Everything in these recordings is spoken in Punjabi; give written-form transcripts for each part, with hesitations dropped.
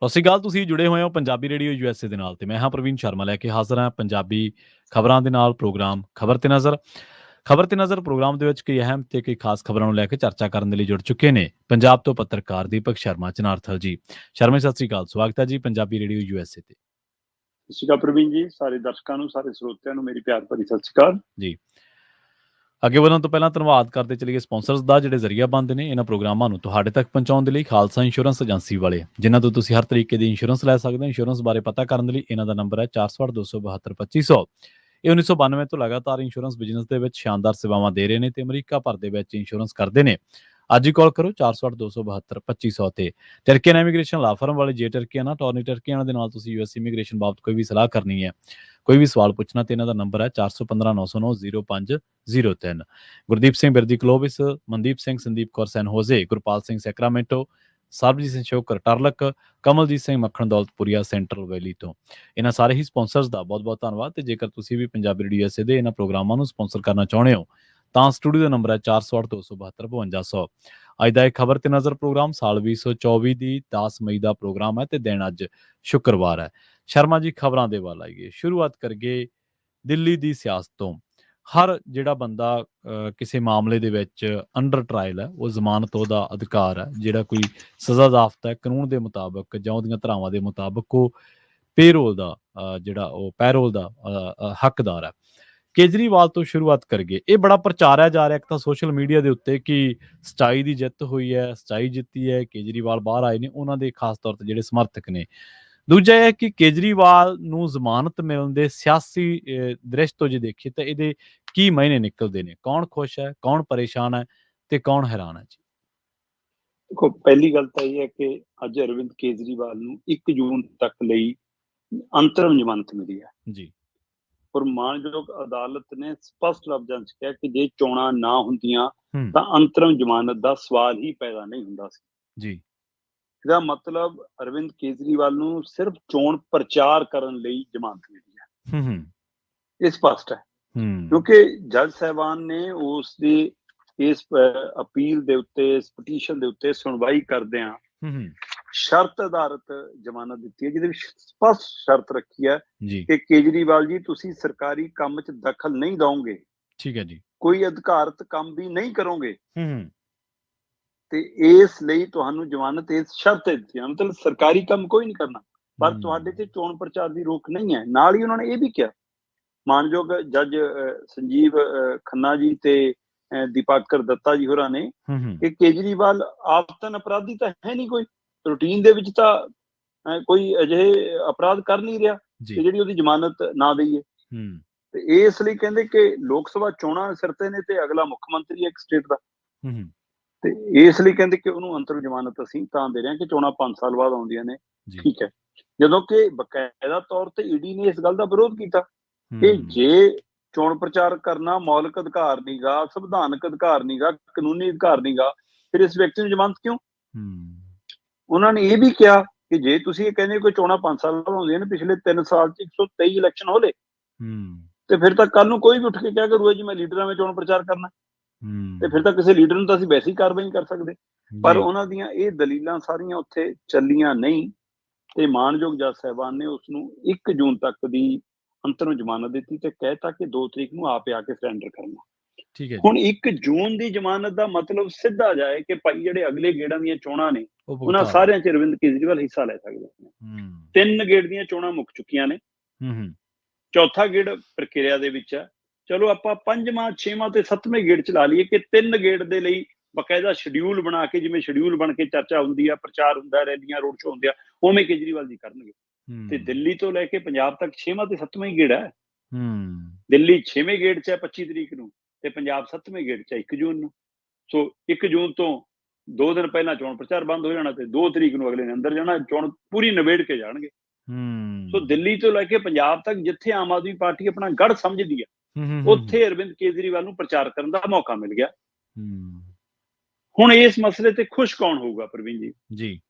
ਸਤਿ ਸ਼੍ਰੀ ਅਕਾਲ। ਤੁਸੀਂ ਜੁੜੇ ਹੋਏ ਹੋ ਪੰਜਾਬੀ ਰੇਡੀਓ USA ਦੇ ਨਾਲ ਤੇ ਮੈਂ ਹਾਂ ਪ੍ਰਵੀਨ ਸ਼ਰਮਾ ਲੈ ਕੇ ਹਾਜ਼ਰ ਹਾਂ ਪੰਜਾਬੀ ਖਬਰਾਂ ਦੇ ਨਾਲ ਪ੍ਰੋਗਰਾਮ ਖਬਰ ਤੇ ਨਜ਼ਰ। ਖਬਰ ਤੇ ਨਜ਼ਰ ਪ੍ਰੋਗਰਾਮ ਦੇ ਵਿੱਚ ਕਈ ਅਹਿਮ ਤੇ ਕਈ ਖਾਸ ਖਬਰਾਂ ਨੂੰ ਲੈ ਕੇ ਚਰਚਾ ਕਰਨ ਦੇ ਲਈ ਜੁੜ ਚੁੱਕੇ ਨੇ ਪੰਜਾਬ ਤੋਂ ਪੱਤਰਕਾਰ ਦੀਪਕ ਸ਼ਰਮਾ ਚਨਾਰਥਲ ਜੀ। ਸ਼ਰਮਾ ਸਤਿ ਸ਼੍ਰੀ ਅਕਾਲ, ਸਵਾਗਤ ਹੈ ਜੀ ਪੰਜਾਬੀ ਰੇਡੀਓ USA ਤੇ। ਸਤਿ ਸ਼੍ਰੀ ਅਕਾਲ ਪ੍ਰਵੀਨ ਜੀ, ਸਾਰੇ ਦਰਸ਼ਕਾਂ ਨੂੰ, ਸਾਰੇ ਸਰੋਤਿਆਂ ਨੂੰ ਮੇਰੀ ਪਿਆਰ ਭਰੀ ਸਤਿ ਸ਼੍ਰੀ ਅਕਾਲ ਜੀ। ਅੱਗੇ ਵਧਣ ਤੋਂ ਪਹਿਲਾਂ ਧੰਨਵਾਦ ਕਰਦੇ ਚਲੀਏ ਸਪਾਂਸਰਸ ਦਾ ਜਿਹੜੇ ਜ਼ਰੀਆ ਬੰਦ ਨੇ ਇਹਨਾਂ ਪ੍ਰੋਗਰਾਮਾਂ ਨੂੰ ਤੁਹਾਡੇ ਤੱਕ ਪਹੁੰਚਾਉਣ ਦੇ ਲਈ। ਖਾਲਸਾ ਇੰਸ਼ੋਰੈਂਸ ਏਜੰਸੀ ਵਾਲੇ, ਜਿਨ੍ਹਾਂ ਤੋਂ ਤੁਸੀਂ ਹਰ ਤਰੀਕੇ ਦੀ ਇੰਸ਼ੋਰੈਂਸ ਲੈ ਸਕਦੇ ਹੋ। ਇੰਸ਼ੋਰੈਂਸ ਬਾਰੇ ਪਤਾ ਕਰਨ ਦੇ ਲਈ ਇਹਨਾਂ ਦਾ ਨੰਬਰ ਹੈ 462722500। ਇਹ 1992 ਤੋਂ ਲਗਾਤਾਰ ਇੰਸ਼ੋਰੈਂਸ ਬਿਜ਼ਨਸ ਦੇ ਵਿੱਚ ਸ਼ਾਨਦਾਰ ਸੇਵਾਵਾਂ ਦੇ ਰਹੇ ਨੇ ਤੇ ਅਮਰੀਕਾ ਭਰ ਦੇ ਵਿੱਚ ਇੰਸ਼ੋਰੈਂਸ ਕਰਦੇ ਨੇ। ਅੱਜ ਹੀ ਕਾਲ ਕਰੋ 462722500 ਤੇ। ਟਰਕੀਅਨ ਇਮੀਗ੍ਰੇਸ਼ਨ ਲਾ ਫਰਮ ਵਾਲੇ, ਜੇ ਟਰਕੀਅਨ ਟੋਰਨੀ ਟਰਕੀਅਨ ਦੇ ਨਾਲ ਤੁਸੀਂ US ਇਮੀਗ੍ਰੇਸ਼ਨ ਬਾਬਤ ਕੋਈ ਵੀ ਸਲਾਹ ਕਰਨੀ ਹੈ, ਕੋਈ ਵੀ ਸਵਾਲ ਪੁੱਛਣਾ ਤੇ ਇਹਨਾਂ ਦਾ ਨੰਬਰ ਹੈ 4159090503। ਗੁਰਦੀਪ ਸਿੰਘ ਬਿਰਦੀ ਕਲੋਵਿਸ, ਮਨਦੀਪ ਸਿੰਘ, ਸੰਦੀਪ ਕੌਰ ਸੈਨ ਹੋਜ਼ੇ, ਗੁਰਪਾਲ ਸਿੰਘ ਸੈਕਰਾਮੈਂਟੋ, ਸਰਬਜੀਤ ਸਿੰਘ ਸ਼ੋਕਰ ਟਰਲਕ, ਕਮਲਜੀਤ ਸਿੰਘ ਮੱਖਣ ਦੌਲਤਪੁਰੀਆ ਸੈਂਟਰਲ ਵੈਲੀ ਤੋਂ। ਇਹਨਾਂ ਸਾਰੇ ਹੀ ਸਪਾਂਸਰਸ ਦਾ ਬਹੁਤ ਬਹੁਤ ਧੰਨਵਾਦ। ਤੇ ਜੇਕਰ ਤੁਸੀਂ ਵੀ ਪੰਜਾਬੀ ਰੇਡੀਓ USA ਦੇ ਇਹਨਾਂ ਪ੍ਰੋਗਰਾਮਾਂ ਨੂੰ ਸਪਾਂਸਰ ਕਰਨਾ ਚਾਹੁੰਦੇ ਹੋ ਤਾਂ ਸਟੂਡੀਓ ਦਾ ਨੰਬਰ ਹੈ 46227255500। ਅੱਜ ਦਾ ਇਹ ਖਬਰ ਤੇ ਨਜ਼ਰ ਪ੍ਰੋਗਰਾਮ ਸਾਲ 2024 ਦੀ 10 ਮਈ ਦਾ ਪ੍ਰੋਗਰਾਮ ਹੈ ਤੇ ਦਿਨ ਅੱਜ ਸ਼ੁੱਕਰਵਾਰ ਹੈ। ਸ਼ਰਮਾ ਜੀ, ਖਬਰਾਂ ਦੇ ਵੱਲ ਆਈਏ। ਸ਼ੁਰੂਆਤ ਕਰੀਏ ਦਿੱਲੀ ਦੀ ਸਿਆਸਤ ਤੋਂ। ਹਰ ਜਿਹੜਾ ਬੰਦਾ ਕਿਸੇ ਮਾਮਲੇ ਦੇ ਵਿੱਚ ਅੰਡਰ ਟਰਾਇਲ ਹੈ, ਉਹ ਜ਼ਮਾਨਤ ਉਹਦਾ ਅਧਿਕਾਰ ਹੈ। ਜਿਹੜਾ ਕੋਈ ਸਜ਼ਾ ਜ਼ਾਫਤਾ ਹੈ ਕਾਨੂੰਨ ਦੇ ਮੁਤਾਬਕ ਜਾਂ ਉਹਦੀਆਂ ਧਾਰਾਵਾਂ ਦੇ ਮੁਤਾਬਕ, ਉਹ ਪੈਰੋਲ ਦਾ ਹੱਕਦਾਰ ਹੈ। ਕੇਜਰੀਵਾਲ ਤੋਂ ਸ਼ੁਰੂਆਤ ਕਰੀਏ। ਇਹ ਬੜਾ ਪ੍ਰਚਾਰਿਆ ਜਾ ਰਿਹਾ ਇੱਕ ਤਾਂ ਸੋਸ਼ਲ ਮੀਡੀਆ ਦੇ ਉੱਤੇ ਕਿ ਸਚਾਈ ਦੀ ਜਿੱਤ ਹੋਈ ਹੈ, ਸਚਾਈ ਜਿੱਤੀ ਹੈ, ਕੇਜਰੀਵਾਲ ਬਾਹਰ ਆਏ ਨੇ, ਉਹਨਾਂ ਦੇ ਖਾਸ ਤੌਰ ਤੇ ਜਿਹੜੇ ਸਮਰਥਕ ਨੇ। ਦੂਜਾ ਇਹ ਹੈ ਕਿ ਕੇਜਰੀਵਾਲ ਨੂੰ ਜ਼ਮਾਨਤ ਮਿਲਣ ਦੇ ਸਿਆਸੀ ਦ੍ਰਿਸ਼ ਤੋਂ ਜੇ ਦੇਖੀਏ ਤਾਂ ਇਹਦੇ ਕੀ ਮਾਇਨੇ ਨਿਕਲਦੇ ਨੇ, ਕੌਣ ਖੁਸ਼ ਹੈ, ਕੌਣ ਪਰੇਸ਼ਾਨ ਹੈ ਤੇ ਕੌਣ ਹੈਰਾਨ ਹੈ ਜੀ। ਦੇਖੋ, ਪਹਿਲੀ ਗੱਲ ਤਾਂ ਇਹ ਹੈ ਕਿ ਅੱਜ ਅਰਵਿੰਦ ਕੇਜਰੀਵਾਲ ਨੂੰ 1 ਜੂਨ ਤੱਕ ਲਈ ਅੰਤਰਮ ਜ਼ਮਾਨਤ ਮਿਲੀ ਹੈ ਜੀ। ਔਰ ਮਾਨਯੋਗ ਅਦਾਲਤ ਨੇ ਸਪਸ਼ਟ ਲਫ਼ਜ਼ਾਂ 'ਚ ਕਿਹਾ ਕਿ ਜੇ ਚੋਣਾਂ ਨਾ ਹੁੰਦੀਆਂ ਹੂੰ ਤਾਂ ਅੰਤਰਮ ਜ਼ਮਾਨਤ ਦਾ ਸਵਾਲ ਹੀ ਪੈਦਾ ਨਹੀਂ ਹੁੰਦਾ ਸੀ। ਜੀ। ਇਹਦਾ ਮਤਲਬ ਅਰਵਿੰਦ ਕੇਜਰੀਵਾਲ ਨੂੰ ਸਿਰਫ ਚੋਣ ਪ੍ਰਚਾਰ ਕਰਨ ਲਈ ਜ਼ਮਾਨਤ ਮਿਲੀ ਹੈ। ਹੂੰ ਇਹ ਸਪਸ਼ਟ ਹੈ ਹੂੰ ਕਿਉਂਕਿ ਜੱਜ ਸਾਹਿਬਾਨ ਨੇ ਉਸ ਦੀ ਇਸ ਅਪੀਲ ਦੇ ਉੱਤੇ, ਇਸ ਪਟੀਸ਼ਨ ਦੇ ਉੱਤੇ ਸੁਣਵਾਈ ਕਰਦਿਆਂ ਹੂੰ ਸ਼ਰਤ ਆਧਾਰਿਤ ਜ਼ਮਾਨਤ ਦਿੱਤੀ ਹੈ, ਜਿਹਦੇ ਵਿੱਚ ਸਪਸ਼ਟ ਸ਼ਰਤ ਰੱਖੀ ਹੈ ਜੀ। ਕਿ ਕੇਜਰੀਵਾਲ ਜੀ, ਤੁਸੀਂ ਸਰਕਾਰੀ ਕੰਮ 'ਚ ਦਖਲ ਨਹੀਂ ਦਿਓਗੇ, ਠੀਕ ਹੈ ਜੀ। ਕੋਈ ਅਧਿਕਾਰਤ ਕੰਮ ਵੀ ਨਹੀਂ ਕਰੋਗੇ ਹੂੰ ਤੇ ਇਸ ਲਈ ਤੁਹਾਨੂੰ ਜ਼ਮਾਨਤ ਇਸ ਸ਼ਰਤ ਤੇ ਦਿੱਤੀ ਹੈ। ਮਤਲਬ ਸਰਕਾਰੀ ਕੰਮ ਕੋਈ ਨਹੀਂ ਕਰਨਾ, ਪਰ ਤੁਹਾਡੇ ਤੇ ਚੋਣ ਪ੍ਰਚਾਰ ਦੀ ਰੋਕ ਨਹੀਂ ਹੈ। ਨਾਲ ਹੀ ਉਹਨਾਂ ਨੇ ਇਹ ਵੀ ਕਿਹਾ, ਮਾਨਯੋਗ ਜੱਜ ਸੰਜੀਵ ਖੰਨਾ ਜੀ ਤੇ ਦੀਪਾਕਰ ਦੱਤਾ ਜੀ ਹੋਰਾਂ ਨੇ, ਕਿ ਕੇਜਰੀਵਾਲ ਆਦਤਨ ਅਪਰਾਧੀ ਤਾਂ ਹੈ ਨਹੀਂ, ਕੋਈ ਰੂਟੀਨ ਦੇ ਵਿੱਚ ਤਾਂ ਕੋਈ ਅਜਿਹੇ ਅਪਰਾਧ ਕਰ ਨਹੀਂ ਰਿਹਾ ਕਿ ਜਿਹੜੀ ਉਹਦੀ ਜ਼ਮਾਨਤ ਨਾ ਦਈਏ। ਤੇ ਇਸ ਲਈ ਕਹਿੰਦੇ ਕਿ ਲੋਕ ਸਭਾ ਚੋਣਾਂ ਸਿਰ ਤੇ ਨੇ ਤੇ ਅਗਲਾ ਮੁੱਖ ਮੰਤਰੀ ਹੈ ਇੱਕ ਸਟੇਟ ਦਾ, ਤੇ ਇਸ ਲਈ ਕਹਿੰਦੇ ਕਿ ਉਹਨੂੰ ਅੰਤਰ ਜ਼ਮਾਨਤ ਅਸੀਂ ਤਾਂ ਦੇ ਰਹੇ ਹਾਂ ਕਿ ਚੋਣਾਂ 5 ਸਾਲ ਬਾਅਦ ਆਉਂਦੀਆਂ ਨੇ। ਠੀਕ ਹੈ, ਜਦੋਂ ਕਿ ਬਕਾਇਦਾ ਤੌਰ ਤੇ ਈਡੀ ਨੇ ਇਸ ਗੱਲ ਦਾ ਵਿਰੋਧ ਕੀਤਾ ਕਿ ਜੇ ਚੋਣ ਪ੍ਰਚਾਰ ਕਰਨਾ ਮੌਲਿਕ ਅਧਿਕਾਰ ਨੀਗਾ, ਸੰਵਿਧਾਨਕ ਅਧਿਕਾਰ ਨੀਗਾ, ਕਾਨੂੰਨੀ ਅਧਿਕਾਰ ਨੀਗਾ, ਫਿਰ ਇਸ ਵਿਅਕਤੀ ਨੂੰ ਜ਼ਮਾਨਤ ਕਿਉਂ? ਉਹਨਾਂ ਨੇ ਇਹ ਵੀ ਕਿਹਾ ਕਿ ਜੇ ਤੁਸੀਂ ਇਹ ਕਹਿੰਦੇ ਕੋਈ ਚੋਣਾਂ 5 ਸਾਲ ਬਾਅਦ ਆਉਂਦੀਆਂ ਨੇ, ਪਿਛਲੇ 3 ਸਾਲ 'ਚ 123 ਇਲੈਕਸ਼ਨ ਹੋ ਲਏ, ਤੇ ਫਿਰ ਤਾਂ ਕੱਲ ਨੂੰ ਕੋਈ ਵੀ ਉੱਠ ਕੇ ਕਿਹਾ ਕਰੂਗਾ ਜੀ ਮੈਂ ਲੀਡਰਾਂ ਵਿੱਚ ਚੋਣ ਪ੍ਰਚਾਰ ਕਰਨਾ, ਤੇ ਫਿਰ ਤਾਂ ਕਿਸੇ ਲੀਡਰ ਨੂੰ ਤਾਂ ਅਸੀਂ ਵੈਸੇ ਹੀ ਕਾਰਵਾਈ ਕਰ ਸਕਦੇ। ਪਰ ਉਹਨਾਂ ਦੀਆਂ ਇਹ ਦਲੀਲਾਂ ਸਾਰੀਆਂ ਉੱਥੇ ਚੱਲੀਆਂ ਨਹੀਂ ਤੇ ਮਾਨਯੋਗ ਜੱਜ ਸਾਹਿਬਾਨ ਨੇ ਉਸਨੂੰ 1 ਜੂਨ ਤੱਕ ਦੀ ਅੰਤਰਮ ਜ਼ਮਾਨਤ ਦਿੱਤੀ ਤੇ ਕਹਿਤਾ ਕਿ 2 ਤਰੀਕ ਨੂੰ ਆਪੇ ਆ ਕੇ ਸਰੈਂਡਰ ਕਰਨਾ। ਹੁਣ 1 ਜੂਨ ਦੀ ਜ਼ਮਾਨਤ ਦਾ ਮਤਲਬ ਸਿੱਧਾ ਜਾਏ ਕਿ ਭਾਈ ਜਿਹੜੇ ਅਗਲੇ ਗੇੜਾਂ ਦੀਆਂ ਚੋਣਾਂ ਨੇ ਉਹਨਾਂ ਸਾਰਿਆਂ 'ਚ ਅਰਵਿੰਦ ਕੇਜਰੀਵਾਲ ਹਿੱਸਾ ਲੈ ਸਕਦੇ ਨੇ। 3 ਗੇੜ ਦੀਆਂ ਚੋਣਾਂ ਮੁੱਕ ਚੁੱਕੀਆਂ ਨੇ, ਚੌਥਾ ਗੇੜ ਪ੍ਰਕਿਰਿਆ ਦੇ ਵਿੱਚ ਹੈ। ਚਲੋ ਆਪਾਂ 5ਵਾਂ, 6ਵਾਂ ਤੇ 7ਵੇਂ ਗੇੜ ਚਲਾ ਲਈਏ ਕਿ 3 ਗੇੜ ਦੇ ਲਈ ਬਕਾਇਦਾ ਸ਼ਡਿਊਲ ਬਣਾ ਕੇ, ਜਿਵੇਂ ਸ਼ਡਿਊਲ ਬਣ ਕੇ ਚਰਚਾ ਹੁੰਦੀ ਆ, ਪ੍ਰਚਾਰ ਹੁੰਦਾ, ਰੈਲੀਆਂ, ਰੋਡ ਸ਼ੋ ਹੁੰਦੇ ਆ, ਉਵੇਂ ਕੇਜਰੀਵਾਲ ਜੀ ਕਰਨਗੇ। ਤੇ ਦਿੱਲੀ ਤੋਂ ਲੈ ਕੇ ਪੰਜਾਬ ਤੱਕ 6ਵਾਂ ਤੇ 7ਵਾਂ ਹੀ ਗੇੜ ਹੈ। ਦਿੱਲੀ 6ਵੇਂ ਗੇੜ 'ਚ ਹੈ 25 ਤਰੀਕ ਨੂੰ ਤੇ ਪੰਜਾਬ 7ਵੇਂ ਗੇੜ 'ਚ ਹੈ 1 ਜੂਨ ਨੂੰ। ਸੋ 1 ਜੂਨ ਤੋਂ 2 ਦਿਨ ਪਹਿਲਾਂ ਚੋਣ ਪ੍ਰਚਾਰ ਬੰਦ ਹੋ ਜਾਣਾ ਤੇ 2 ਤਰੀਕ ਨੂੰ ਅਗਲੇ ਨੇ ਅੰਦਰ ਜਾਣਾ, ਚੋਣ ਪੂਰੀ ਨਿਬੇੜ ਕੇ ਜਾਣਗੇ। ਸੋ ਦਿੱਲੀ ਤੋਂ ਲੈ ਕੇ ਪੰਜਾਬ ਤੱਕ ਜਿੱਥੇ ਆਮ ਆਦਮੀ ਪਾਰਟੀ ਆਪਣਾ ਗੜ੍ਹ ਸਮਝਦੀ ਆ, ਉੱਥੇ ਅਰਵਿੰਦ ਕੇਜਰੀਵਾਲ ਨੂੰ ਪ੍ਰਚਾਰ ਕਰਨ ਦਾ ਮੌਕਾ ਮਿਲ ਗਿਆ। ਹੁਣ ਇਸ ਮਸਲੇ ਤੇ ਖੁਸ਼ ਕੌਣ ਹੋਊਗਾ ਪ੍ਰਵੀਨ ਜੀ?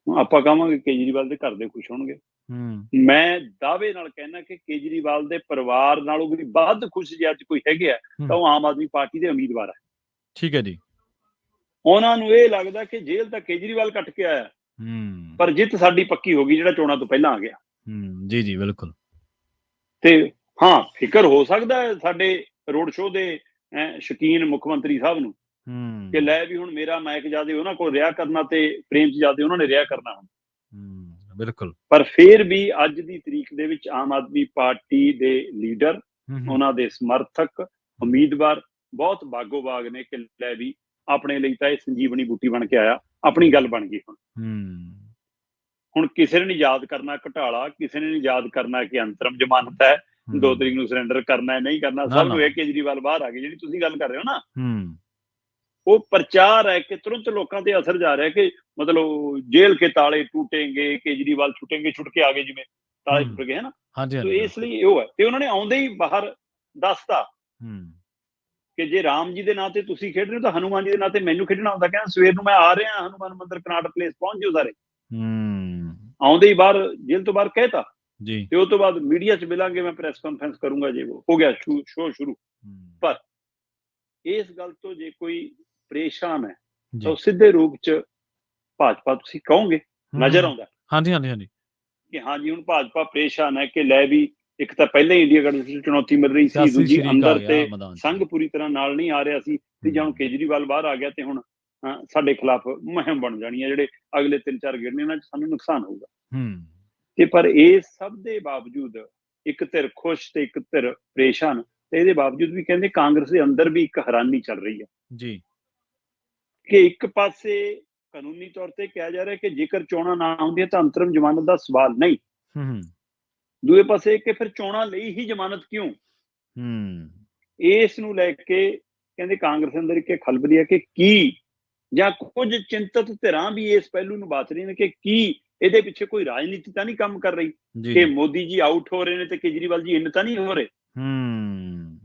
ਆਪਾਂ ਕਹਾਂਗੇ ਕੇਜਰੀਵਾਲ ਦੇ ਘਰ ਦੇ ਖੁਸ਼ ਹੋਣਗੇ। ਮੈਂ ਦਾਅਵੇ ਨਾਲ ਕਹਿਣਾ ਕਿ ਕੇਜਰੀਵਾਲ ਦੇ ਪਰਿਵਾਰ ਨਾਲੋਂ ਵੀ ਵੱਧ ਖੁਸ਼ ਜੇ ਅੱਜ ਕੋਈ ਹੈਗੇ ਆ ਤਾਂ ਉਹ ਆਮ ਆਦਮੀ ਪਾਰਟੀ ਦੇ ਉਮੀਦਵਾਰ ਹੈ। ਠੀਕ ਹੈ ਜੀ। ਉਹਨਾਂ ਨੂੰ ਇਹ ਲੱਗਦਾ ਕਿ ਜੇਲ੍ਹ ਤਾਂ ਕੇਜਰੀਵਾਲ ਕੱਟ ਕੇ ਆਇਆ, ਪਰ ਜਿੱਤ ਸਾਡੀ ਪੱਕੀ ਹੋ ਗਈ ਜਿਹੜਾ ਚੋਣਾਂ ਤੋਂ ਪਹਿਲਾਂ ਆ ਗਿਆ। ਜੀ ਜੀ ਬਿਲਕੁਲ। ਤੇ ਹਾਂ, ਫਿਕਰ ਹੋ ਸਕਦਾ ਹੈ ਸਾਡੇ ਰੋਡ ਸ਼ੋਅ ਦੇ ਸ਼ੌਕੀਨ ਮੁੱਖ ਮੰਤਰੀ ਸਾਹਿਬ ਨੂੰ ਕਿ ਲੈ ਵੀ ਹੁਣ ਮੇਰਾ ਮਾਈਕ ਜਿਆਦੇ ਉਹਨਾਂ ਕੋਲ ਰਿਹਾ ਕਰਨਾ ਤੇ ਪ੍ਰੇਮ ਜਿਆਦੇ ਉਹਨਾਂ ਨੇ ਰਿਹਾ ਕਰਨਾ ਹੁਣ। ਬਿਲਕੁਲ। ਪਰ ਫਿਰ ਵੀ ਅੱਜ ਦੀ ਤਰੀਕ ਦੇ ਵਿੱਚ ਆਮ ਆਦਮੀ ਪਾਰਟੀ ਦੇ ਲੀਡਰ, ਉਹਨਾਂ ਦੇ ਸਮਰਥਕ, ਉਮੀਦਵਾਰ ਬਹੁਤ ਬਾਗੋ ਬਾਗ ਨੇ ਕਿ ਲੈ ਵੀ ਆਪਣੇ ਲਈ ਤਾਂ ਇਹ ਸੰਜੀਵਨੀ ਬੂਟੀ ਬਣ ਕੇ ਆਇਆ, ਆਪਣੀ ਗੱਲ ਬਣ ਗਈ ਹੁਣ ਕਿਸੇ ਨੇ ਨਹੀਂ ਯਾਦ ਕਰਨਾ ਘਟਾਲਾ, ਕਿਸੇ ਨੇ ਨਹੀਂ ਯਾਦ ਕਰਨਾ ਕਿ ਅੰਤਰਮ ਜ਼ਮਾਨਤ ਹੈ, 2 ਤਰੀਕ ਨੂੰ ਸਰੈਂਡਰ ਕਰਨਾ ਹੈ ਨਹੀਂ ਕਰਨਾ, ਸਭ ਨੂੰ ਇਹ ਕੇਜਰੀਵਾਲ ਬਾਹਰ ਆ ਗਏ। ਜਿਹੜੀ ਤੁਸੀਂ ਗੱਲ ਕਰ ਰਹੇ ਹੋ ਨਾ, ਉਹ ਪ੍ਰਚਾਰ ਹੈ ਕਿ ਤੁਰੰਤ ਲੋਕਾਂ ਤੇ ਅਸਰ ਜਾ ਰਿਹਾ ਕਿ ਮਤਲਬ ਜੇਲ੍ਹ ਕੇ ਤਾਲੇ ਟੂਟेंगे, ਕੇਜਰੀਵਾਲ ਛੁੱਟेंगे, ਛੁੱਟ ਕੇ ਆ ਗਏ, ਜਿਵੇਂ ਤਾਲੇ ਟੁੱਟ ਗਏ ਹੈ ਨਾ। तो ਇਸ ਲਈ ਉਹ ਹੈ ਤੇ ਉਹਨਾਂ ਨੇ ਆਉਂਦੇ ਹੀ ਬਾਹਰ ਦੱਸਤਾ ਕਿ ਜੇ ਰਾਮ ਜੀ ਦੇ ਨਾਂ ਤੇ ਤੁਸੀਂ ਖੇਡ ਰਹੇ ਹੋ ਤਾਂ ਹਨੂਮਾਨ ਜੀ ਦੇ ਨਾਂ ਤੇ ਮੈਨੂੰ ਖੇਡਣਾ ਹੁੰਦਾ। ਕਹਿੰਦਾ ਸਵੇਰ ਨੂੰ ਮੈਂ ਆ ਰਿਹਾ ਹਨੂਮਾਨ ਮੰਦਿਰ ਕਨਾਟ ਪਲੇਸ, ਪਹੁੰਚ ਜਾਓ ਸਾਰੇ। ਆਉਂਦੇ ਹੀ ਬਾਹਰ ਜੇਲ੍ਹ ਤੋਂ ਬਾਹਰ ਕਹਿਤਾ ਜੀ, ਤੇ ਉਸ ਤੋਂ ਬਾਅਦ ਮੀਡੀਆ 'ਚ ਮਿਲਾਂਗੇ, ਮੈਂ ਪ੍ਰੈਸ ਕਾਨਫਰੰਸ ਕਰੂੰਗਾ, ਜੇ ਉਹ ਹੋ ਗਿਆ ਸ਼ੋਅ ਸ਼ੁਰੂ। ਪਰ ਇਸ ਗੱਲ ਤੋਂ ਜੇ ਕੋਈ ਪਰੇਸ਼ਾਨ ਹੈ ਤਾਂ ਉਹ ਸਿੱਧੇ ਰੂਪ 'ਚ ਭਾਜਪਾ ਤੁਸੀਂ ਕਹੋਗੇ ਨਜ਼ਰ ਆਉਂਦਾ। ਹਾਂਜੀ ਹਾਂਜੀ ਹਾਂਜੀ ਕਿ ਹਾਂਜੀ ਹੁਣ ਭਾਜਪਾ ਪਰੇਸ਼ਾਨ ਹੈ ਕਿ ਲੈ ਵੀ ਇੱਕ ਤਾਂ ਪਹਿਲਾਂ ਹੀ ਇੰਡੀਆ ਗਠਬੰਧਨ ਚੁਣੌਤੀ ਮਿਲ ਰਹੀ ਸੀ, ਦੂਜੀ ਅੰਦਰ ਤੇ ਸੰਘ ਪੂਰੀ ਤਰ੍ਹਾਂ ਨਾਲ ਨਹੀਂ ਆ ਰਿਹਾ ਸੀ, ਤੀਜਾ ਹੁਣ ਕੇਜਰੀਵਾਲ ਬਾਹਰ ਆ ਗਿਆ ਤੇ ਹੁਣ ਸਾਡੇ ਖਿਲਾਫ ਮੁਹਿੰਮ ਬਣ ਜਾਣੀ ਹੈ, ਜਿਹੜੇ ਅਗਲੇ 3-4 ਗੇੜ ਨੇ ਇਹਨਾਂ 'ਚ ਸਾਨੂੰ ਨੁਕਸਾਨ ਹੋਊਗਾ। ਤੇ ਪਰ ਇਸ ਸਭ ਦੇ ਬਾਵਜੂਦ ਇੱਕ ਧਿਰ ਖੁਸ਼ ਤੇ ਇੱਕ ਧਿਰ ਪਰੇਸ਼ਾਨ, ਤੇ ਇਹਦੇ ਬਾਵਜੂਦ ਵੀ ਕਹਿੰਦੇ ਕਾਂਗਰਸ ਦੇ ਅੰਦਰ ਵੀ ਇੱਕ ਹੈਰਾਨੀ ਚੱਲ ਰਹੀ ਹੈ ਜੀ ਕਿ ਇੱਕ ਪਾਸੇ ਕਾਨੂੰਨੀ ਤੌਰ ਤੇ ਕਿਹਾ ਜਾ ਰਿਹਾ ਕਿ ਜੇਕਰ ਚੋਣਾਂ ਨਾ ਹੁੰਦੀਆਂ ਤਾਂ ਅੰਤਰਮ ਜ਼ਮਾਨਤ ਦਾ ਸਵਾਲ ਨਹੀਂ, ਦੂਏ ਪਾਸੇ ਕਿ ਫਿਰ ਚੋਣਾਂ ਲਈ ਹੀ ਜ਼ਮਾਨਤ ਕਿਉਂ। ਇਸ ਨੂੰ ਲੈ ਕੇ ਕਹਿੰਦੇ ਕਾਂਗਰਸ ਅੰਦਰ ਇੱਕ ਖਲਬਲੀ ਹੈ ਕਿ ਕੀ, ਜਾਂ ਕੁਝ ਚਿੰਤਤ ਧਿਰਾਂ ਵੀ ਇਸ ਪਹਿਲੂ ਨੂੰ ਬਾਤ ਰਹੀਆਂ ਨੇ ਕਿ ਕੀ ਇਹਦੇ ਪਿੱਛੇ ਕੋਈ ਰਾਜਨੀਤੀ ਤਾਂ ਨਹੀਂ ਕੰਮ ਕਰ ਰਹੀ ਕਿ ਮੋਦੀ ਜੀ ਆਊਟ ਹੋ ਰਹੇ ਨੇ ਤੇ ਕੇਜਰੀਵਾਲ ਜੀ ਇਨ ਤਾਂ ਨਹੀਂ ਹੋ ਰਹੇ,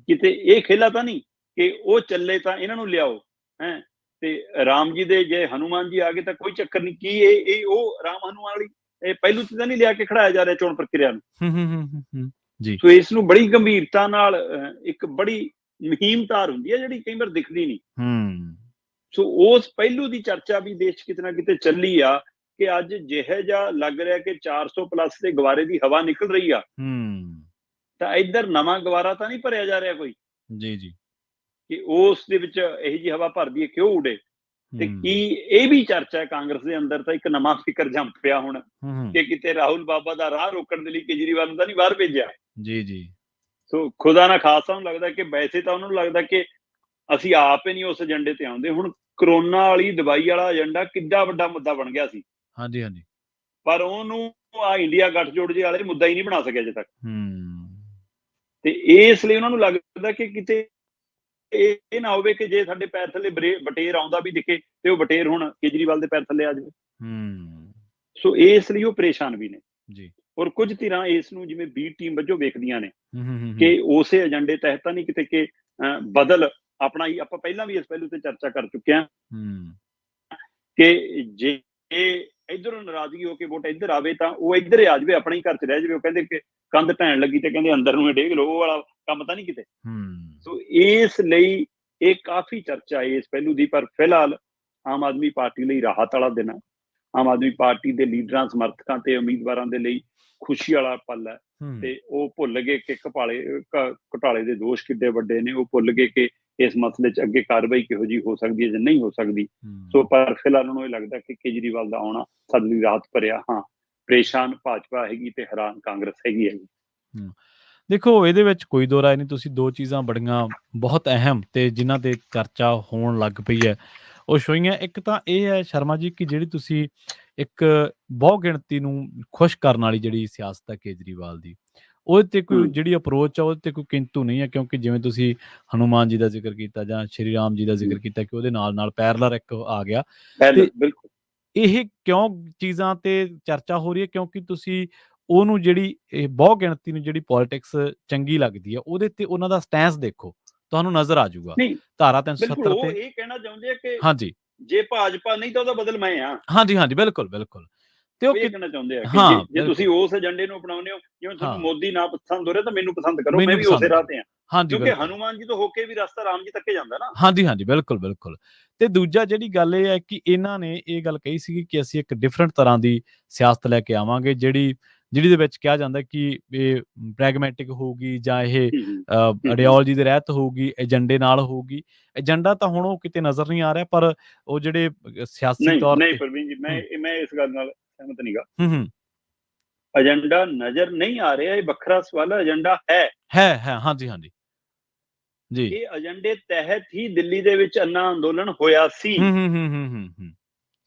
ਕਿਤੇ ਇਹ ਖੇਲਾ ਤਾਂ ਨਹੀਂ ਕਿ ਉਹ ਚੱਲੇ ਤਾਂ ਇਹਨਾਂ ਨੂੰ ਲਿਆਓ ਹੈ, ਤੇ ਰਾਮ ਜੀ ਦੇ ਜੇ ਹਨੂਮਾਨ ਜੀ ਆ ਗਏ ਤਾਂ ਕੋਈ ਚੱਕਰ ਨਹੀਂ। ਕੀ ਇਹ ਉਹ ਰਾਮ ਹਨੂਮਾਨ ਵਾਲੀ ਇਹ ਪਹਿਲੂ ਤੇ ਤਾਂ ਨਹੀਂ ਲਿਆ ਕੇ ਖੜਾਇਆ ਜਾ ਰਿਹਾ ਚੋਣ ਪ੍ਰਕਿਰਿਆ ਨੂੰ ਜੀ। ਸੋ ਇਸ ਨੂੰ ਬੜੀ ਗੰਭੀਰਤਾ ਨਾਲ ਇੱਕ ਬੜੀ ਮੁਹਿੰਮ ਤਾਰ ਹੁੰਦੀ ਹੈ ਜਿਹੜੀ ਕਈ ਵਾਰ ਦਿਖਦੀ ਨਹੀਂ। ਸੋ ਉਸ ਪਹਿਲੂ ਦੀ ਚਰਚਾ ਵੀ ਦੇਸ਼ ਕਿਤੇ ਨਾ ਕਿਤੇ ਚੱਲੀ ਆ ਕਿ ਅੱਜ ਜਿਹੇ ਜਿਹਾ ਲੱਗ ਰਿਹਾ ਕਿ 400 ਪਲੱਸ ਦੇ ਗਵਾਰੇ ਦੀ ਹਵਾ ਨਿਕਲ ਰਹੀ ਆ, ਤਾਂ ਇੱਧਰ ਨਵਾਂ ਗਵਾਰਾ ਤਾਂ ਨਹੀਂ ਭਰਿਆ ਜਾ ਰਿਹਾ ਕੋਈ ਜੀ ਜੀ ਕਿ ਉਸ ਦੇ ਵਿੱਚ ਇਹੋ ਜਿਹੀ ਹਵਾ ਭਰਦੀ ਹੈ ਕਿਉਂ ਉਡੇ। ਤੇ ਕੀ ਇਹ ਵੀ ਚਰਚਾ ਹੈ ਕਾਂਗਰਸ ਦੇ ਅੰਦਰ ਤਾਂ ਇੱਕ ਨਵਾਂ ਫਿਕਰ ਜੰਮ ਪਿਆ ਹੁਣ ਕਿ ਕਿਤੇ ਰਾਹੁਲ ਬਾਬਾ ਦਾ ਰਾਹ ਰੋਕਣ ਦੇ ਲਈ ਕੇਜਰੀਵਾਲ ਨੂੰ ਤਾਂ ਨਹੀਂ ਬਾਹਰ ਭੇਜਿਆ। ਜੀ ਜੀ। ਸੋ ਖੁਦਾ ਨਾ ਖਾਸਾ ਨੂੰ ਲੱਗਦਾ ਕਿ ਵੈਸੇ ਤਾਂ ਉਹਨਾਂ ਨੂੰ ਲੱਗਦਾ ਕਿ ਅਸੀਂ ਆਪ ਹੀ ਨਹੀਂ ਉਸ ਏਜੰਡੇ ਤੇ ਆਉਂਦੇ। ਹੁਣ ਕਰੋਨਾ ਵਾਲੀ ਦਵਾਈ ਵਾਲਾ ਏਜੰਡਾ ਕਿੱਡਾ ਵੱਡਾ ਮੁੱਦਾ ਬਣ ਗਿਆ ਸੀ, ਹਾਂਜੀ ਹਾਂਜੀ, ਪਰ ਉਹਨੂੰ ਆ ਇੰਡੀਆ ਗੱਠਜੋੜ ਜੇ ਵਾਲੇ ਮੁੱਦਾ ਹੀ ਨਹੀਂ ਬਣਾ ਸਕਿਆ ਅਜੇ ਤੱਕ। ਤੇ ਇਸ ਲਈ ਉਹਨਾਂ ਨੂੰ ਲੱਗਦਾ ਕਿ ਕਿਤੇ ਇਹ ਨਾ ਹੋਵੇ ਕਿ ਜੇ ਸਾਡੇ ਪੈਰ ਥੱਲੇ ਬਟੇਰ ਆਉਂਦਾ ਵੀ ਦਿਖੇ ਤੇ ਉਹ ਬਟੇਰ ਹੁਣ ਕੇਜਰੀਵਾਲ ਦੇ ਪੈਰ ਥੱਲੇ ਆ ਜਾਵੇ। ਸੋ ਇਸ ਲਈ ਉਹ ਪਰੇਸ਼ਾਨ ਵੀ ਨੇ ਜੀ। ਔਰ ਕੁਝ ਧਿਰਾਂ ਇਸ ਨੂੰ ਜਿਵੇਂ ਬੀ ਟੀਮ ਵਜੋਂ ਵੇਖਦੀਆਂ ਨੇ ਕਿ ਉਸੇ ਏਜੰਡੇ ਤਹਿਤ ਤਾਂ ਨਹੀਂ ਕਿਤੇ ਕਿ ਬਦਲ ਆਪਣਾ ਹੀ। ਆਪਾਂ ਪਹਿਲਾਂ ਵੀ ਇਸ ਪਹਿਲੂ ਤੇ ਚਰਚਾ ਕਰ ਚੁੱਕੇ ਹਾਂ ਕਿ ਜੇ ਇੱਧਰੋਂ ਨਾਰਾਜ਼ਗੀ ਹੋ ਕੇ ਵੋਟ ਇੱਧਰ ਆਵੇ ਤਾਂ ਉਹ ਇੱਧਰ ਆ ਜਾਵੇ, ਆਪਣੇ ਹੀ ਘਰ 'ਚ ਰਹਿ ਜਾਵੇ। ਉਹ ਕਹਿੰਦੇ ਕਿ ਕੰਧ ਢਹਿਣ ਲੱਗੀ ਤੇ ਕਹਿੰਦੇ ਅੰਦਰ ਨੂੰ ਡੇਗ ਲਓ, ਉਹ ਵਾਲਾ ਕੰਮ ਤਾਂ ਨਹੀਂ ਕਿਤੇ। ਸੋ ਇਸ ਲਈ ਇਹ ਕਾਫੀ ਚਰਚਾ ਇਸ ਪਹਿਲੂ ਦੀ। ਪਰ ਫਿਲਹਾਲ ਆਮ ਆਦਮੀ ਪਾਰਟੀ ਲਈ ਰਾਹਤ ਵਾਲਾ ਦਿਨ ਹੈ। ਆਮ ਆਦਮੀ ਪਾਰਟੀ ਦੇ ਲੀਡਰਾਂ, ਸਮਰਥਕਾਂ ਤੇ ਉਮੀਦਵਾਰਾਂ ਦੇ ਲਈ ਖੁਸ਼ੀ ਵਾਲਾ ਪਲ ਹੈ। ਤੇ ਉਹ ਭੁੱਲ ਗਏ ਕਿ ਘੁਟਾਲੇ ਦੇ ਦੋਸ਼ ਕਿੱਡੇ ਵੱਡੇ ਨੇ, ਉਹ ਭੁੱਲ ਗਏ ਕਿ ਇਸ ਮਸਲੇ 'ਚ ਅੱਗੇ ਕਾਰਵਾਈ ਕਿਹੋ ਜਿਹੀ ਹੋ ਸਕਦੀ ਹੈ ਜਾਂ ਨਹੀਂ ਹੋ ਸਕਦੀ। ਸੋ ਪਰ ਫਿਲਹਾਲ ਨੂੰ ਇਹ ਲੱਗਦਾ ਕਿ ਕੇਜਰੀਵਾਲ ਦਾ ਆਉਣਾ ਸਾਡੇ ਲਈ ਰਾਹਤ ਭਰਿਆ। ਹਾਂ, ਪਰੇਸ਼ਾਨ ਭਾਜਪਾ ਹੈਗੀ ਤੇ ਹੈਰਾਨ ਕਾਂਗਰਸ ਹੈਗੀ। ਦੇਖੋ, ਇਹਦੇ ਵਿੱਚ ਕੋਈ ਦੋ ਰਾਏ ਨਹੀਂ। ਤੁਸੀਂ ਦੋ ਚੀਜ਼ਾਂ ਬੜੀਆਂ ਬਹੁਤ ਅਹਿਮ ਤੇ ਜਿਨ੍ਹਾਂ ਤੇ ਚਰਚਾ ਹੋਣ ਲੱਗ ਪਈ ਹੈ ਉਹ ਛੋਈਆਂ। ਇੱਕ ਤਾਂ ਇਹ ਹੈ ਸ਼ਰਮਾ ਜੀ ਕਿ ਜਿਹੜੀ ਤੁਸੀਂ ਇੱਕ ਬਹੁ ਗਿਣਤੀ ਨੂੰ ਖੁਸ਼ ਕਰਨ ਵਾਲੀ ਜਿਹੜੀ ਸਿਆਸਤ ਹੈ ਕੇਜਰੀਵਾਲ ਦੀ, ਉਹਦੇ ਤੇ ਕੋਈ ਜਿਹੜੀ ਅਪਰੋਚ ਆ ਉਹਦੇ ਤੇ ਕੋਈ ਕਿੰਤੂ ਨਹੀਂ ਹੈ। ਕਿਉਂਕਿ ਜਿਵੇਂ ਤੁਸੀਂ ਹਨੂਮਾਨ ਜੀ ਦਾ ਜ਼ਿਕਰ ਕੀਤਾ ਜਾਂ ਸ਼੍ਰੀ ਰਾਮ ਜੀ ਦਾ ਜ਼ਿਕਰ ਕੀਤਾ ਕਿ ਉਹਦੇ ਨਾਲ ਨਾਲ ਪੈਰਲਰ ਇੱਕ ਆ ਗਿਆ। ਬਿਲਕੁਲ, ਇਹ ਕਿਉਂ ਚੀਜ਼ਾਂ ਤੇ ਚਰਚਾ ਹੋ ਰਹੀ ਹੈ? ਕਿਉਂਕਿ ਤੁਸੀਂ ਉਹਨੂੰ ਜਿਹੜੀ ਇਹ ਬਹੁ ਗਿਣਤੀ ਨੂੰ ਜਿਹੜੀ ਪੋਲਿਟਿਕਸ ਚੰਗੀ ਲੱਗਦੀ ਹੈ ਉਹਦੇ ਤੇ ਉਹਨਾਂ ਦਾ ਸਟੈਂਸ ਦੇਖੋ, ਤੁਹਾਨੂੰ ਨਜ਼ਰ ਆ ਜਾਊਗਾ। ਧਾਰਾ 370 ਤੇ ਇਹ ਕਹਿਣਾ ਚਾਹੁੰਦੇ ਆ ਕਿ ਹਾਂਜੀ, ਜੇ ਭਾਜਪਾ ਨਹੀਂ ਤਾਂ ਉਹਦਾ ਬਦਲ ਮੈਂ ਆ। ਹਾਂਜੀ ਹਾਂਜੀ, ਬਿਲਕੁਲ ਬਿਲਕੁਲ। ਤੇ ਉਹ ਇਹ ਕਹਿਣਾ ਚਾਹੁੰਦੇ ਆ ਕਿ ਹਾਂ ਜੇ ਤੁਸੀਂ ਉਸ ਏਜੰਡੇ ਨੂੰ ਅਪਣਾਉਂਦੇ ਹੋ, ਜਿਵੇਂ ਤੁਹਾਨੂੰ ਮੋਦੀ ਨਾ ਪਸੰਦ ਹੋ ਰਿਹਾ ਤਾਂ ਮੈਨੂੰ ਪਸੰਦ ਕਰੋ, ਮੈਂ ਵੀ ਉਸੇ ਰਾਹ ਤੇ ਹਾਂ। ਹਾਂਜੀ, ਕਿਉਂਕਿ ਹਨੂੰਮਾਨ ਜੀ ਤੋਂ ਹੋ ਕੇ ਵੀ ਰਸਤਾ ਰਾਮ ਜੀ ਤੱਕ ਜਾਂਦਾ ਨਾ। ਹਾਂਜੀ, ਹਾਂਜੀ, ਬਿਲਕੁਲ, ਬਿਲਕੁਲ। ਤੇ ਦੂਜਾ ਜਿਹੜੀ ਗੱਲ ਇਹ ਹੈ ਕਿ ਇਹਨਾਂ ਨੇ ਇਹ ਗੱਲ ਕਹੀ ਸੀਗੀ ਕਿ ਅਸੀਂ ਇੱਕ ਡਿਫਰੈਂਟ ਤਰ੍ਹਾਂ ਦੀ ਸਿਆਸਤ ਲੈ ਕੇ ਆਵਾਂਗੇ, ਜਿਹਦੇ ਵਿੱਚ ਕਿਹਾ ਜਾਂਦਾ ਕਿ ਇਹ ਪ੍ਰੈਗਮੈਟਿਕ ਹੋਊਗੀ ਜਾਂ ਇਹ ਆਈਡੀਓਲੋਜੀ ਦੇ ਰਹਿਤ ਹੋਊਗੀ, ਏਜੰਡੇ ਨਾਲ ਹੋਊਗੀ। ਏਜੰਡਾ ਤਾਂ ਹੁਣ ਉਹ ਕਿਤੇ ਨਜ਼ਰ ਨਹੀਂ ਆ ਰਿਹਾ, ਪਰ ਉਹ ਜਿਹੜੇ ਸਿਆਸੀ ਤੌਰ ਨਹੀਂ ਤੇ ਪ੍ਰਵੀਨ ਜੀ, ਮੈਂ ਇਸ ਗੱਲ ਨਾਲ ਸਹਿਮਤ ਨਹੀਂਗਾ। ਹੂੰ। ਏਜੰਡਾ ਨਜ਼ਰ ਨਹੀਂ ਆ ਰਿਹਾ, ਇਹ ਵੱਖਰਾ ਸਵਾਲ ਹੈ। ਏਜੰਡਾ ਹੈ। ਹਾਂਜੀ, ਹਾਂਜੀ ਜੀ। ਇਹ ਏਜੰਡੇ ਤਹਿਤ ਹੀ ਦਿੱਲੀ ਦੇ ਵਿੱਚ ਅੰਨਾ ਅੰਦੋਲਨ ਹੋਇਆ ਸੀ। ਹੂੰ।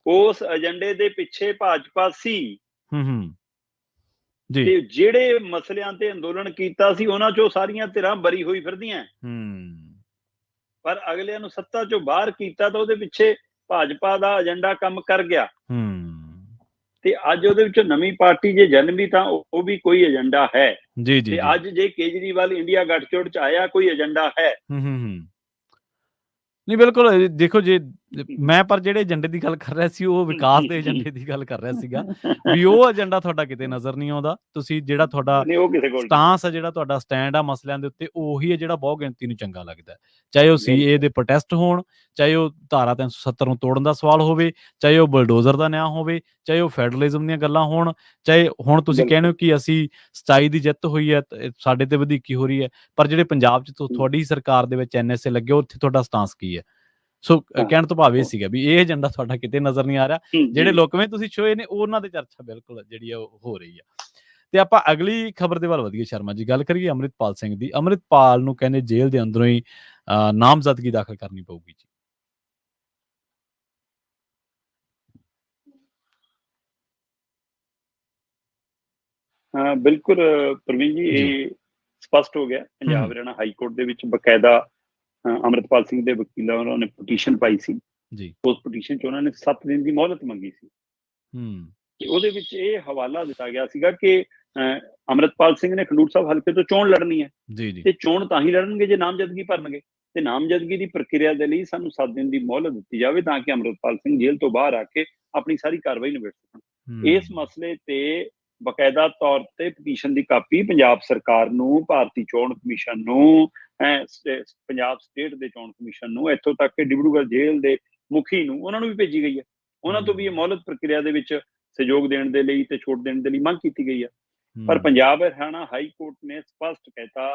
ਉਸ ਏਜੰਡੇ ਦੇ ਪਿੱਛੇ ਭਾਜਪਾ ਸੀ। ਜੀ। ਤੇ ਜਿਹੜੇ ਮਸਲਿਆਂ ਤੇ ਅੰਦੋਲਨ ਕੀਤਾ ਸੀ ਉਹਨਾਂ ਚੋਂ ਸਾਰੀਆਂ ਧਿਰਾਂ ਬਰੀ ਹੋਈ ਫਿਰਦੀਆਂ। ਪਰ ਅਗਲਿਆਂ ਨੂੰ ਸੱਤਾ ਚੋਂ ਬਾਹਰ ਕੀਤਾ ਤਾਂ ਉਹਦੇ ਪਿੱਛੇ ਭਾਜਪਾ ਦਾ ਏਜੰਡਾ ਕੰਮ ਕਰ ਗਿਆ। ਤੇ ਅੱਜ ਉਹਦੇ ਵਿੱਚੋਂ ਨਵੀਂ ਪਾਰਟੀ ਜੇ ਜਨਮੀ ਤਾਂ ਉਹ ਵੀ ਕੋਈ ਏਜੰਡਾ ਹੈ। ਤੇ ਅੱਜ ਜੇ ਕੇਜਰੀਵਾਲ ਇੰਡੀਆ ਗੱਠਜੋੜ ਚ ਆਇਆ, ਕੋਈ ਏਜੰਡਾ ਹੈ। ਨਹੀਂ, ਬਿਲਕੁਲ। ਦੇਖੋ, ਜੇ ਮੈਂ ਪਰ ਜਿਹੜੇ ਏਜੰਡੇ ਦੀ ਗੱਲ ਕਰ ਰਿਹਾ ਸੀ ਉਹ ਵਿਕਾਸ ਦੇ ਏਜੰਡੇ ਦੀ ਗੱਲ ਕਰ ਰਿਹਾ ਸੀਗਾ, ਵੀ ਉਹ ਏਜੰਡਾ ਤੁਹਾਡਾ ਕਿਤੇ ਨਜ਼ਰ ਨਹੀਂ ਆਉਂਦਾ। ਤੁਸੀਂ ਜਿਹੜਾ ਤੁਹਾਡਾ ਸਟਾਂਸ ਹੈ, ਜਿਹੜਾ ਤੁਹਾਡਾ ਸਟੈਂਡ ਆ ਮਸਲਿਆਂ ਦੇ ਉੱਤੇ, ਉਹੀ ਹੈ ਜਿਹੜਾ ਬਹੁ ਗਿਣਤੀ ਨੂੰ ਚੰਗਾ ਲੱਗਦਾ। ਚਾਹੇ ਉਹ CAA ਦੇ ਪ੍ਰੋਟੈਸਟ ਹੋਣ, ਚਾਹੇ ਉਹ ਧਾਰਾ 370 ਨੂੰ ਤੋੜਨ ਦਾ ਸਵਾਲ ਹੋਵੇ, ਚਾਹੇ ਉਹ ਬਲਡੋਜ਼ਰ ਦਾ ਨਿਆਂ ਹੋਵੇ, ਚਾਹੇ ਉਹ ਫੈਡਰਲਿਜ਼ਮ ਦੀਆਂ ਗੱਲਾਂ ਹੋਣ, ਚਾਹੇ ਹੁਣ ਤੁਸੀਂ ਕਹਿੰਦੇ ਹੋ ਕਿ ਅਸੀਂ 27 ਦੀ ਜਿੱਤ ਹੋਈ ਹੈ, ਸਾਡੇ ਤੇ ਵਧੀਕੀ ਹੋ ਰਹੀ ਹੈ, ਪਰ ਜਿਹੜੇ ਪੰਜਾਬ 'ਚ ਤੁਹਾਡੀ ਸਰਕਾਰ ਦੇ ਵਿੱਚ NSA ਲੱਗੇ, ਉੱਥੇ ਤੁਹਾਡਾ ਸਟਾਂਸ ਕੀ ਹੈ? ਸੋ ਕਹਿਣ ਤੋਂ ਭਾਵ ਇਹ ਸੀਗਾ ਵੀ ਇਹ ਏਜੰਡਾ ਤੁਹਾਡਾ ਕਿਤੇ ਨਜ਼ਰ ਨਹੀਂ ਆ ਰਿਹਾ। ਜਿਹੜੇ ਲੁਕਵੇਂ ਤੁਸੀਂ ਛੋਏ ਨੇ ਉਹਨਾਂ ਦੇ ਚਰਚਾ ਬਿਲਕੁਲ ਜਿਹੜੀ ਆ ਉਹ ਹੋ ਰਹੀ ਆ। ਤੇ ਆਪਾਂ ਅਗਲੀ ਖਬਰ ਦੇ ਵੱਲ ਵਧੀਏ ਸ਼ਰਮਾ ਜੀ, ਗੱਲ ਕਰੀਏ ਅੰਮ੍ਰਿਤਪਾਲ ਸਿੰਘ ਦੀ। ਅੰਮ੍ਰਿਤਪਾਲ ਨੂੰ ਕਹਿੰਦੇ ਜੇਲ੍ਹ ਦੇ ਅੰਦਰੋਂ ਹੀ ਨਾਮਜ਼ਦਗੀ ਦਾਖਲ ਕਰਨੀ ਪਊਗੀ ਜੀ। ਹਾਂ, ਬਿਲਕੁਲ ਪ੍ਰਵੀਨ ਜੀ, ਇਹ ਸਪਸ਼ਟ ਹੋ ਗਿਆ। ਪੰਜਾਬ ਹਰਿਆਣਾ ਹਾਈ ਕੋਰਟ ਦੇ ਵਿੱਚ ਬਕਾਇਦਾ ਅੰਮ੍ਰਿਤਪਾਲ ਸਿੰਘ ਦੇ ਵਕੀਲਾਂ ਉਹਨਾਂ ਨੇ ਪਟੀਸ਼ਨ ਪਾਈ ਸੀ ਜੀ। ਉਸ ਪਟੀਸ਼ਨ 'ਚ ਉਹਨਾਂ ਨੇ 7 ਦਿਨ ਦੀ ਮੋਹਲਤ ਮੰਗੀ ਸੀ। ਤੇ ਉਹਦੇ ਵਿੱਚ ਇਹ ਹਵਾਲਾ ਦਿੱਤਾ ਗਿਆ ਸੀਗਾ ਕਿ ਅੰਮ੍ਰਿਤਪਾਲ ਸਿੰਘ ਨੇ ਖਡੂਰ ਸਾਹਿਬ ਹਲਕੇ ਤੋਂ ਚੋਣ ਲੜਨੀ ਹੈ ਤੇ ਚੋਣ ਤਾਂ ਹੀ ਲੜਨਗੇ ਜੇ ਨਾਮਜ਼ਦਗੀ ਭਰਨਗੇ, ਤੇ ਨਾਮਜ਼ਦਗੀ ਦੀ ਪ੍ਰਕਿਰਿਆ ਦੇ ਲਈ ਸਾਨੂੰ 7 ਦਿਨ ਦੀ ਮੋਹਲਤ ਦਿੱਤੀ ਜਾਵੇ ਤਾਂ ਕਿ ਅੰਮ੍ਰਿਤਪਾਲ ਸਿੰਘ ਜੇਲ੍ਹ ਤੋਂ ਬਾਹਰ ਆ ਕੇ ਆਪਣੀ ਸਾਰੀ ਕਾਰਵਾਈ ਨਿਬੇੜ ਸਕਣ। ਇਸ ਮਸਲੇ ਤੇ ਬਕਾਇਦਾ ਤੌਰ ਤੇ ਪਟੀਸ਼ਨ ਦੀ ਕਾਪੀ ਪੰਜਾਬ ਸਰਕਾਰ ਨੂੰ, ਭਾਰਤੀ ਚੋਣ ਕਮਿਸ਼ਨ ਨੂੰ, ਪੰਜਾਬ ਸਟੇਟ ਦੇ ਚੋਣ ਕਮਿਸ਼ਨ ਨੂੰ, ਇੱਥੋਂ ਤੱਕ ਕਿ ਡਿਬਰੂਗੜ੍ਹ ਜੇਲ੍ਹ ਦੇ ਮੁਖੀ ਨੂੰ, ਉਹਨਾਂ ਨੂੰ ਵੀ ਭੇਜੀ ਗਈ ਹੈ। ਉਹਨਾਂ ਤੋਂ ਵੀ ਇਹ ਮੋਹਲਤ ਪ੍ਰਕਿਰਿਆ ਦੇ ਵਿੱਚ ਸਹਿਯੋਗ ਦੇਣ ਦੇ ਲਈ ਤੇ ਛੋਟ ਦੇਣ ਦੇ ਲਈ ਮੰਗ ਕੀਤੀ ਗਈ ਹੈ। ਪਰ ਪੰਜਾਬ ਹਰਿਆਣਾ ਹਾਈ ਕੋਰਟ ਨੇ ਸਪਸ਼ਟ ਕਹਿਤਾ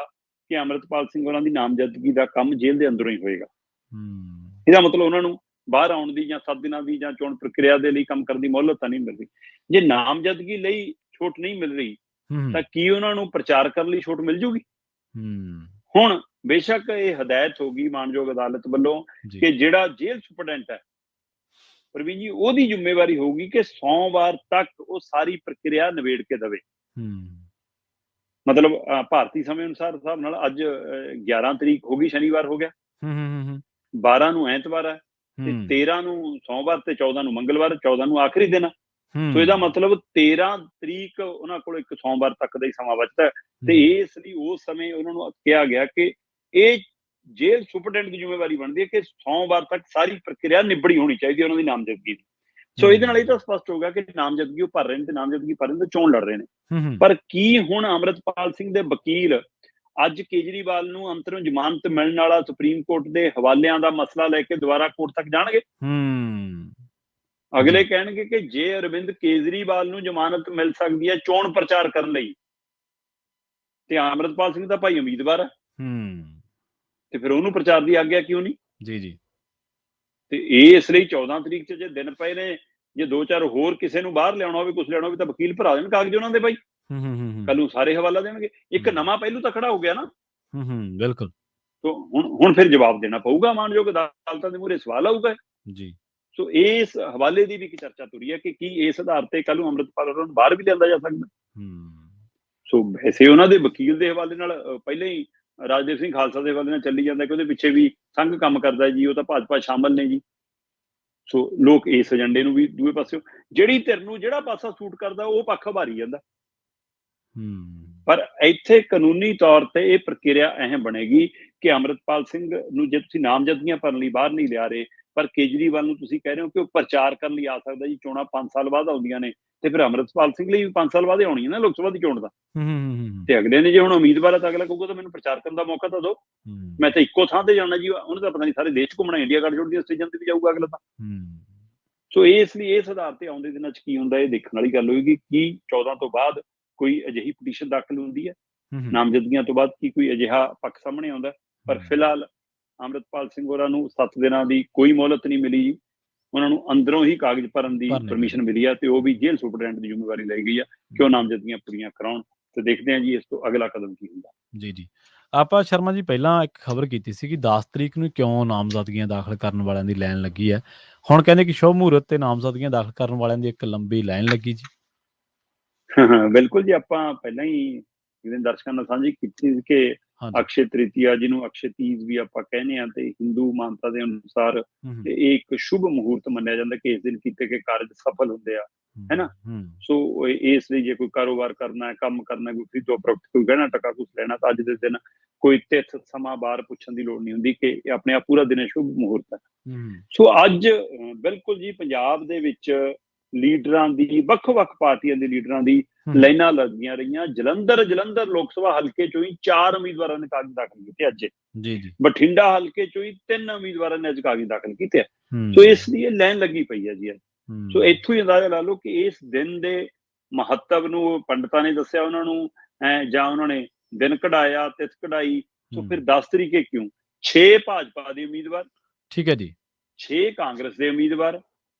ਕਿ ਅੰਮ੍ਰਿਤਪਾਲ ਸਿੰਘ ਉਹਨਾਂ ਦੀ ਨਾਮਜ਼ਦਗੀ ਦਾ ਕੰਮ ਜੇਲ੍ਹ ਦੇ ਅੰਦਰੋਂ ਹੀ ਹੋਏਗਾ। ਇਹਦਾ ਮਤਲਬ ਉਹਨਾਂ ਨੂੰ ਬਾਹਰ ਆਉਣ ਦੀ ਜਾਂ 7 ਦਿਨਾਂ ਦੀ ਜਾਂ ਚੋਣ ਪ੍ਰਕਿਰਿਆ ਦੇ ਲਈ ਕੰਮ ਕਰਨ ਦੀ ਮੋਹਲਤ ਤਾਂ ਨਹੀਂ ਮਿਲ ਰਹੀ। ਜੇ ਨਾਮਜ਼ਦਗੀ ਲਈ ਛੋਟ ਨਹੀਂ ਮਿਲ ਰਹੀ ਤਾਂ ਕੀ ਉਹਨਾਂ ਨੂੰ ਪ੍ਰਚਾਰ ਕਰਨ ਲਈ ਛੋਟ ਮਿਲ ਜੂਗੀ? ਹੁਣ ਬੇਸ਼ੱਕ ਇਹ ਹਦਾਇਤ ਹੋ ਗਈ ਮਾਨਯੋਗ ਅਦਾਲਤ ਵੱਲੋਂ ਕਿ ਜਿਹੜਾ ਜੇਲ੍ਹ ਸੁਪਰਡੈਂਟ ਹੈ ਪ੍ਰਵੀਨ ਜੀ, ਉਹਦੀ ਜ਼ਿੰਮੇਵਾਰੀ ਹੋਊਗੀ ਕਿ ਸੋਮਵਾਰ ਤੱਕ ਉਹ ਸਾਰੀ ਪ੍ਰਕਿਰਿਆ ਨਿਬੇੜ ਕੇ ਦੇਵੇ। ਮਤਲਬ ਭਾਰਤੀ ਸਮੇਂ ਅਨੁਸਾਰ ਹਿਸਾਬ ਨਾਲ ਅੱਜ 11 ਤਰੀਕ ਹੋ ਗਈ, ਸ਼ਨੀਵਾਰ ਹੋ ਗਿਆ, 12 ਨੂੰ ਐਤਵਾਰ ਹੈ ਤੇ 13 ਨੂੰ ਸੋਮਵਾਰ ਤੇ 14 ਨੂੰ ਮੰਗਲਵਾਰ, 14 ਨੂੰ ਆਖਰੀ ਦਿਨ ਹੈ। ਸੋ ਇਹਦਾ ਮਤਲਬ 13 ਤਰੀਕ ਉਹਨਾਂ ਕੋਲ ਇੱਕ ਸੋਮਵਾਰ ਤੱਕ ਦਾ ਹੀ ਸਮਾਂ ਬਚਦਾ ਤੇ ਇਸ ਲਈ ਉਸ ਸਮੇਂ ਉਹਨਾਂ ਨੂੰ ਕਿਹਾ ਗਿਆ ਕਿ ਇਹ ਜੇਲ੍ਹ ਸੁਪਰਡੈਂਟ ਦੀ ਜ਼ਿੰਮੇਵਾਰੀ ਬਣਦੀ ਹੈ ਕਿ ਸੋਮਵਾਰ ਤੱਕ ਸਾਰੀ ਪ੍ਰਕਿਰਿਆ ਨਿਬੜੀ ਹੋਣੀ ਚਾਹੀਦੀ ਉਹਨਾਂ ਦੀ ਨਾਮਜ਼ਦਗੀ ਦੀ। ਸੋ ਇਹਦੇ ਨਾਲ ਇਹ ਤਾਂ ਸਪਸ਼ਟ ਹੋ ਗਿਆ ਕਿ ਨਾਮਜ਼ਦਗੀ ਉਹ ਭਰ ਰਹੇ ਨੇ ਤੇ ਨਾਮਜ਼ਦਗੀ ਭਰ ਰਹੇ ਨੇ ਤੇ ਚੋਣ ਲੜ ਰਹੇ ਨੇ। ਪਰ ਕੀ ਹੁਣ ਅੰਮ੍ਰਿਤਪਾਲ ਸਿੰਘ ਦੇ ਵਕੀਲ ਅੱਜ ਕੇਜਰੀਵਾਲ ਨੂੰ ਅੰਤਰਿਮ ਜ਼ਮਾਨਤ ਮਿਲਣ ਵਾਲਾ ਸੁਪਰੀਮ ਕੋਰਟ ਦੇ ਹਵਾਲਿਆਂ ਦਾ ਮਸਲਾ ਲੈ ਕੇ ਦੁਬਾਰਾ ਕੋਰਟ ਤੱਕ ਜਾਣਗੇ? ਅਗਲੇ ਕਹਿਣਗੇ ਕਿ ਜੇ ਅਰਵਿੰਦ ਕੇਜਰੀਵਾਲ ਨੂੰ ਜ਼ਮਾਨਤ ਮਿਲ ਸਕਦੀ ਹੈ ਚੋਣ ਪ੍ਰਚਾਰ ਕਰਨ ਲਈ ਤੇ ਅੰਮ੍ਰਿਤਪਾਲ ਸਿੰਘ ਦਾ ਭਾਈ ਉਮੀਦਵਾਰ ਹੈ ਤੇ ਫਿਰ ਉਹਨੂੰ ਪ੍ਰਚਾਰ ਦੀ ਆਗਿਆ ਕਿਉਂ ਨਹੀਂ? ਜੀ। ਤੇ ਇਸ ਲਈ 14 ਤਰੀਕ 'ਚ ਜੇ ਦਿਨ ਪਏ ਨੇ, ਜੇ 2-4 ਹੋਰ ਕਿਸੇ ਨੂੰ ਬਾਹਰ ਲਿਆਉਣਾ ਹੋਵੇ, ਕੁਛ ਲਿਆਉਣਾ ਹੋਵੇ ਤਾਂ ਵਕੀਲ ਭਰਾ ਦੇਣ ਕਾਗਜ਼ ਉਹਨਾਂ ਦੇ ਭਾਈ, ਕੱਲ ਨੂੰ ਸਾਰੇ ਹਵਾਲਾ ਦੇਣਗੇ। ਇੱਕ ਨਵਾਂ ਪਹਿਲੂ ਤਾਂ ਖੜਾ ਹੋ ਗਿਆ ਨਾ। ਬਿਲਕੁਲ। ਹੁਣ ਫਿਰ ਜਵਾਬ ਦੇਣਾ ਪਊਗਾ, ਮਾਨਯੋਗ ਅਦਾਲਤਾਂ ਦੇ ਮੂਹਰੇ ਸਵਾਲ ਆਊਗਾ ਜੀ। ਸੋ ਇਸ ਹਵਾਲੇ ਦੀ ਵੀ ਇੱਕ ਚਰਚਾ ਤੁਰੀ ਹੈ ਕਿ ਕੀ ਇਸ ਆਧਾਰ ਤੇ ਕੱਲ ਨੂੰ ਅੰਮ੍ਰਿਤਪਾਲ ਨੂੰ ਬਾਹਰ ਵੀ ਲਿਆਂਦਾ ਜਾ ਸਕਦਾ। ਸੋ ਵੈਸੇ ਉਹਨਾਂ ਦੇ ਵਕੀਲ ਦੇ ਹਵਾਲੇ ਨਾਲ ਪਹਿਲਾਂ ਹੀ ਰਾਜਦੇਵ ਸਿੰਘ ਖਾਲਸਾ ਦੇ ਹਵਾਲੇ ਨਾਲ ਚੱਲੀ ਜਾਂਦਾ ਕਿ ਉਹਦੇ ਪਿੱਛੇ ਵੀ ਸੰਘ ਕੰਮ ਕਰਦਾ ਜੀ, ਉਹ ਤਾਂ ਭਾਜਪਾ ਸ਼ਾਮਲ ਨੇ ਜੀ। ਸੋ ਲੋਕ ਇਸ ਏਜੰਡੇ ਨੂੰ ਵੀ ਦੂਏ ਪਾਸਿਓਂ ਜਿਹੜੀ ਧਿਰ ਨੂੰ ਜਿਹੜਾ ਪਾਸਾ ਸੂਟ ਕਰਦਾ ਉਹ ਪੱਖ ਭਾਰੀ ਜਾਂਦਾ। ਪਰ ਇੱਥੇ ਕਾਨੂੰਨੀ ਤੌਰ ਤੇ ਇਹ ਪ੍ਰਕਿਰਿਆ ਅਹਿਮ ਬਣੇਗੀ ਕਿ ਅੰਮ੍ਰਿਤਪਾਲ ਸਿੰਘ ਨੂੰ ਜੇ ਤੁਸੀਂ ਨਾਮਜ਼ਦਗੀਆਂ ਭਰਨ ਲਈ ਬਾਹਰ ਨਹੀਂ ਲਿਆ ਰਹੇ, ਪਰ ਕੇਜਰੀਵਾਲ ਨੂੰ ਤੁਸੀਂ ਕਹਿ ਰਹੇ ਹੋ ਕਿ ਉਹ ਪ੍ਰਚਾਰ ਕਰਨ ਲਈ ਆ ਸਕਦਾ ਜੀ। ਚੋਣਾਂ 5 ਸਾਲ ਬਾਅਦ ਆਉਂਦੀਆਂ ਨੇ ਤੇ ਫਿਰ ਅੰਮ੍ਰਿਤਪਾਲ ਸਿੰਘ ਲਈ 5 ਸਾਲ ਬਾਅਦ ਆਉਣੀ ਹੈ ਨਾ ਲੋਕ ਸਭਾ ਦੀ ਚੋਣ ਦਾ। ਹੂੰ ਤੇ ਅਗਲੇ ਨੇ ਜੇ ਹੁਣ ਉਮੀਦਵਾਰ ਹੈ ਤਾਂ ਅਗਲਾ ਕਹੂਗਾ ਤਾਂ ਮੈਨੂੰ ਪ੍ਰਚਾਰ ਕਰਨ ਦਾ ਮੌਕਾ ਤਾਂ ਦਿਓ, ਮੈਂ ਤਾਂ ਇੱਕੋ ਥਾਂ ਤੇ ਜਾਣਾ ਜੀ, ਉਹਨੇ ਤਾਂ ਪਤਾ ਨਹੀਂ ਸਾਰੇ ਦੇਸ਼ ਘੁੰਮਣਾ, ਇੰਡੀਆ ਗੱਠਜੋੜ ਦੀਆਂ ਸਟੇਜਾਂ ਤੇ ਵੀ ਜਾਊਗਾ ਅਗਲਾ ਤਾਂ। ਸੋ ਇਸ ਲਈ ਇਸ ਆਧਾਰ ਤੇ ਆਉਂਦੇ ਦਿਨਾਂ 'ਚ ਕੀ ਹੁੰਦਾ ਇਹ ਦੇਖਣ ਵਾਲੀ ਗੱਲ ਹੋਏਗੀ ਕਿ 14 ਤੋਂ ਬਾਅਦ ਕੋਈ ਅਜਿਹੀ ਪਟੀਸ਼ਨ ਦਾਖਲ ਹੁੰਦੀ ਹੈ ਨਾਮਜ਼ਦਗੀਆਂ ਤੋਂ ਬਾਅਦ, ਕੀ ਕੋਈ ਅਜਿਹਾ ਪੱਖ ਸਾਹਮਣੇ ਆਉਂਦਾ। ਪਰ ਫਿਲਹਾਲ ਅੰਮ੍ਰਿਤਪਾਲ ਸਿੰਘ ਹੋਰਾਂ ਨੂੰ 7 ਦਿਨਾਂ ਦੀ ਕੋਈ ਮੋਹਲਤ ਨਹੀਂ ਮਿਲੀ ਜੀ, ਉਹਨਾਂ ਨੂੰ ਅੰਦਰੋਂ ਹੀ ਕਾਗਜ਼ ਭਰਨ ਦੀ ਪਰਮਿਸ਼ਨ ਮਿਲੀ ਆ, ਤੇ ਉਹ ਵੀ ਜੇਲ੍ਹ ਸੁਪਰਡੈਂਟ ਦੀ ਜ਼ਿੰਮੇਵਾਰੀ ਲਈ ਗਈ ਆ ਕਿ ਉਹ ਨਾਮਜ਼ਦਗੀਆਂ ਪੂਰੀਆਂ ਕਰਾਉਣ। ਤੇ ਦੇਖਦੇ ਹਾਂ ਜੀ ਇਸ ਤੋਂ ਅਗਲਾ ਕਦਮ ਕੀ ਹੁੰਦਾ। ਜੀ ਆਪਾਂ ਸ਼ਰਮਾ ਜੀ ਪਹਿਲਾਂ ਇੱਕ ਖਬਰ ਕੀਤੀ ਸੀ ਕਿ 10 ਤਰੀਕ ਨੂੰ ਕਿਉਂ ਨਾਮਜ਼ਦਗੀਆਂ ਦਾਖਲ ਕਰਨ ਵਾਲਿਆਂ ਦੀ ਲਾਈਨ ਲੱਗੀ ਹੈ, ਹੁਣ ਕਹਿੰਦੇ ਕਿ ਸ਼ੁਭ ਮਹੂਰਤ ਤੇ ਨਾਮਜ਼ਦਗੀਆਂ ਦਾਖਲ ਕਰਨ ਵਾਲਿਆਂ ਦੀ ਇੱਕ ਲੰਬੀ ਲਾਈਨ ਲੱਗੀ ਜੀ। ਬਿਲਕੁਲ ਜੀ, ਆਪਾਂ ਪਹਿਲਾਂ ਹੀ ਦਰਸ਼ਕਾਂ ਨਾਲ ਸਾਂਝੀ ਕੀਤੀ ਸੀ ਕਿ ਅਕਸ਼ੇ ਤ੍ਰਿਤੀਆ, ਜਿਹਨੂੰ ਅਕਸ਼ੇ ਤੀਜ ਵੀ ਆਪਾਂ ਕਹਿੰਦੇ ਹਾਂ, ਤੇ ਹਿੰਦੂ ਮਾਨਤਾ ਦੇ ਅਨੁਸਾਰ ਇਹ ਇੱਕ ਸ਼ੁਭ ਮਹੂਰਤ ਮੰਨਿਆ ਜਾਂਦਾ ਕਿ ਇਸ ਦਿਨ ਕੀਤੇ ਗਏ ਕਾਰਜ ਸਫਲ ਹੁੰਦੇ ਆ, ਹੈ ਨਾ। ਸੋ ਇਸ ਲਈ ਜੇ ਕੋਈ ਕਾਰੋਬਾਰ ਕਰਨਾ ਹੈ, ਕੰਮ ਕਰਨਾ, ਕੋਈ ਖਰੀਦੋ ਫਰੋਖਤ, ਕੋਈ ਗਹਿਣਾ ਟਕਾ ਕੁਛ ਲੈਣਾ, ਤਾਂ ਅੱਜ ਦੇ ਦਿਨ ਕੋਈ ਤਿਥ ਸਮਾਂ ਬਾਹਰ ਪੁੱਛਣ ਦੀ ਲੋੜ ਨਹੀਂ ਹੁੰਦੀ ਕਿ ਇਹ ਆਪਣੇ ਆਪ ਪੂਰਾ ਦਿਨ ਸ਼ੁਭ ਮਹੂਰਤ ਹੈ। ਸੋ ਅੱਜ ਬਿਲਕੁਲ ਜੀ ਪੰਜਾਬ ਦੇ ਵਿੱਚ ਲੀਡਰਾਂ ਦੀ, ਵੱਖ-ਵੱਖ ਪਾਰਟੀਆਂ ਦੇ ਲੀਡਰਾਂ ਦੀ ਲਾਈਨਾਂ ਲੱਗੀਆਂ ਰਹੀਆਂ। ਜਲੰਧਰ ਲੋਕ ਸਭਾ ਹਲਕੇ ਚੋਂ ਹੀ 4 ਉਮੀਦਵਾਰਾਂ ਨੇ ਕਾਗਜ਼ ਦਾਖਲ ਕੀਤੇ ਅੱਜ। ਬਠਿੰਡਾ ਹਲਕੇ ਚੋਂ ਹੀ 3 ਉਮੀਦਵਾਰਾਂ ਨੇ ਅੱਜ ਕਾਗਜ਼ ਦਾਖਲ ਕੀਤੇ। ਸੋ ਇਸ ਲਈ ਇਹ ਲਾਈਨ ਲੱਗੀ ਪਈ ਹੈ ਜੀ। ਸੋ ਇੱਥੋਂ ਹੀ ਅੰਦਾਜ਼ਾ ਲਾ ਲਓ ਕਿ ਇਸ ਦਿਨ ਦੇ ਮਹੱਤਵ ਨੂੰ ਪੰਡਤਾਂ ਨੇ ਦੱਸਿਆ ਉਹਨਾਂ ਨੂੰ, ਜਾਂ ਉਹਨਾਂ ਨੇ ਦਿਨ ਕਢਾਇਆ, ਤਿਥ ਕਢਾਈ। ਸੋ ਫਿਰ 10 ਤਰੀਕੇ ਕਿਉਂ? 6 ਭਾਜਪਾ ਦੇ ਉਮੀਦਵਾਰ, ਠੀਕ ਹੈ ਜੀ, 6 ਕਾਂਗਰਸ ਦੇ ਉਮੀਦਵਾਰ,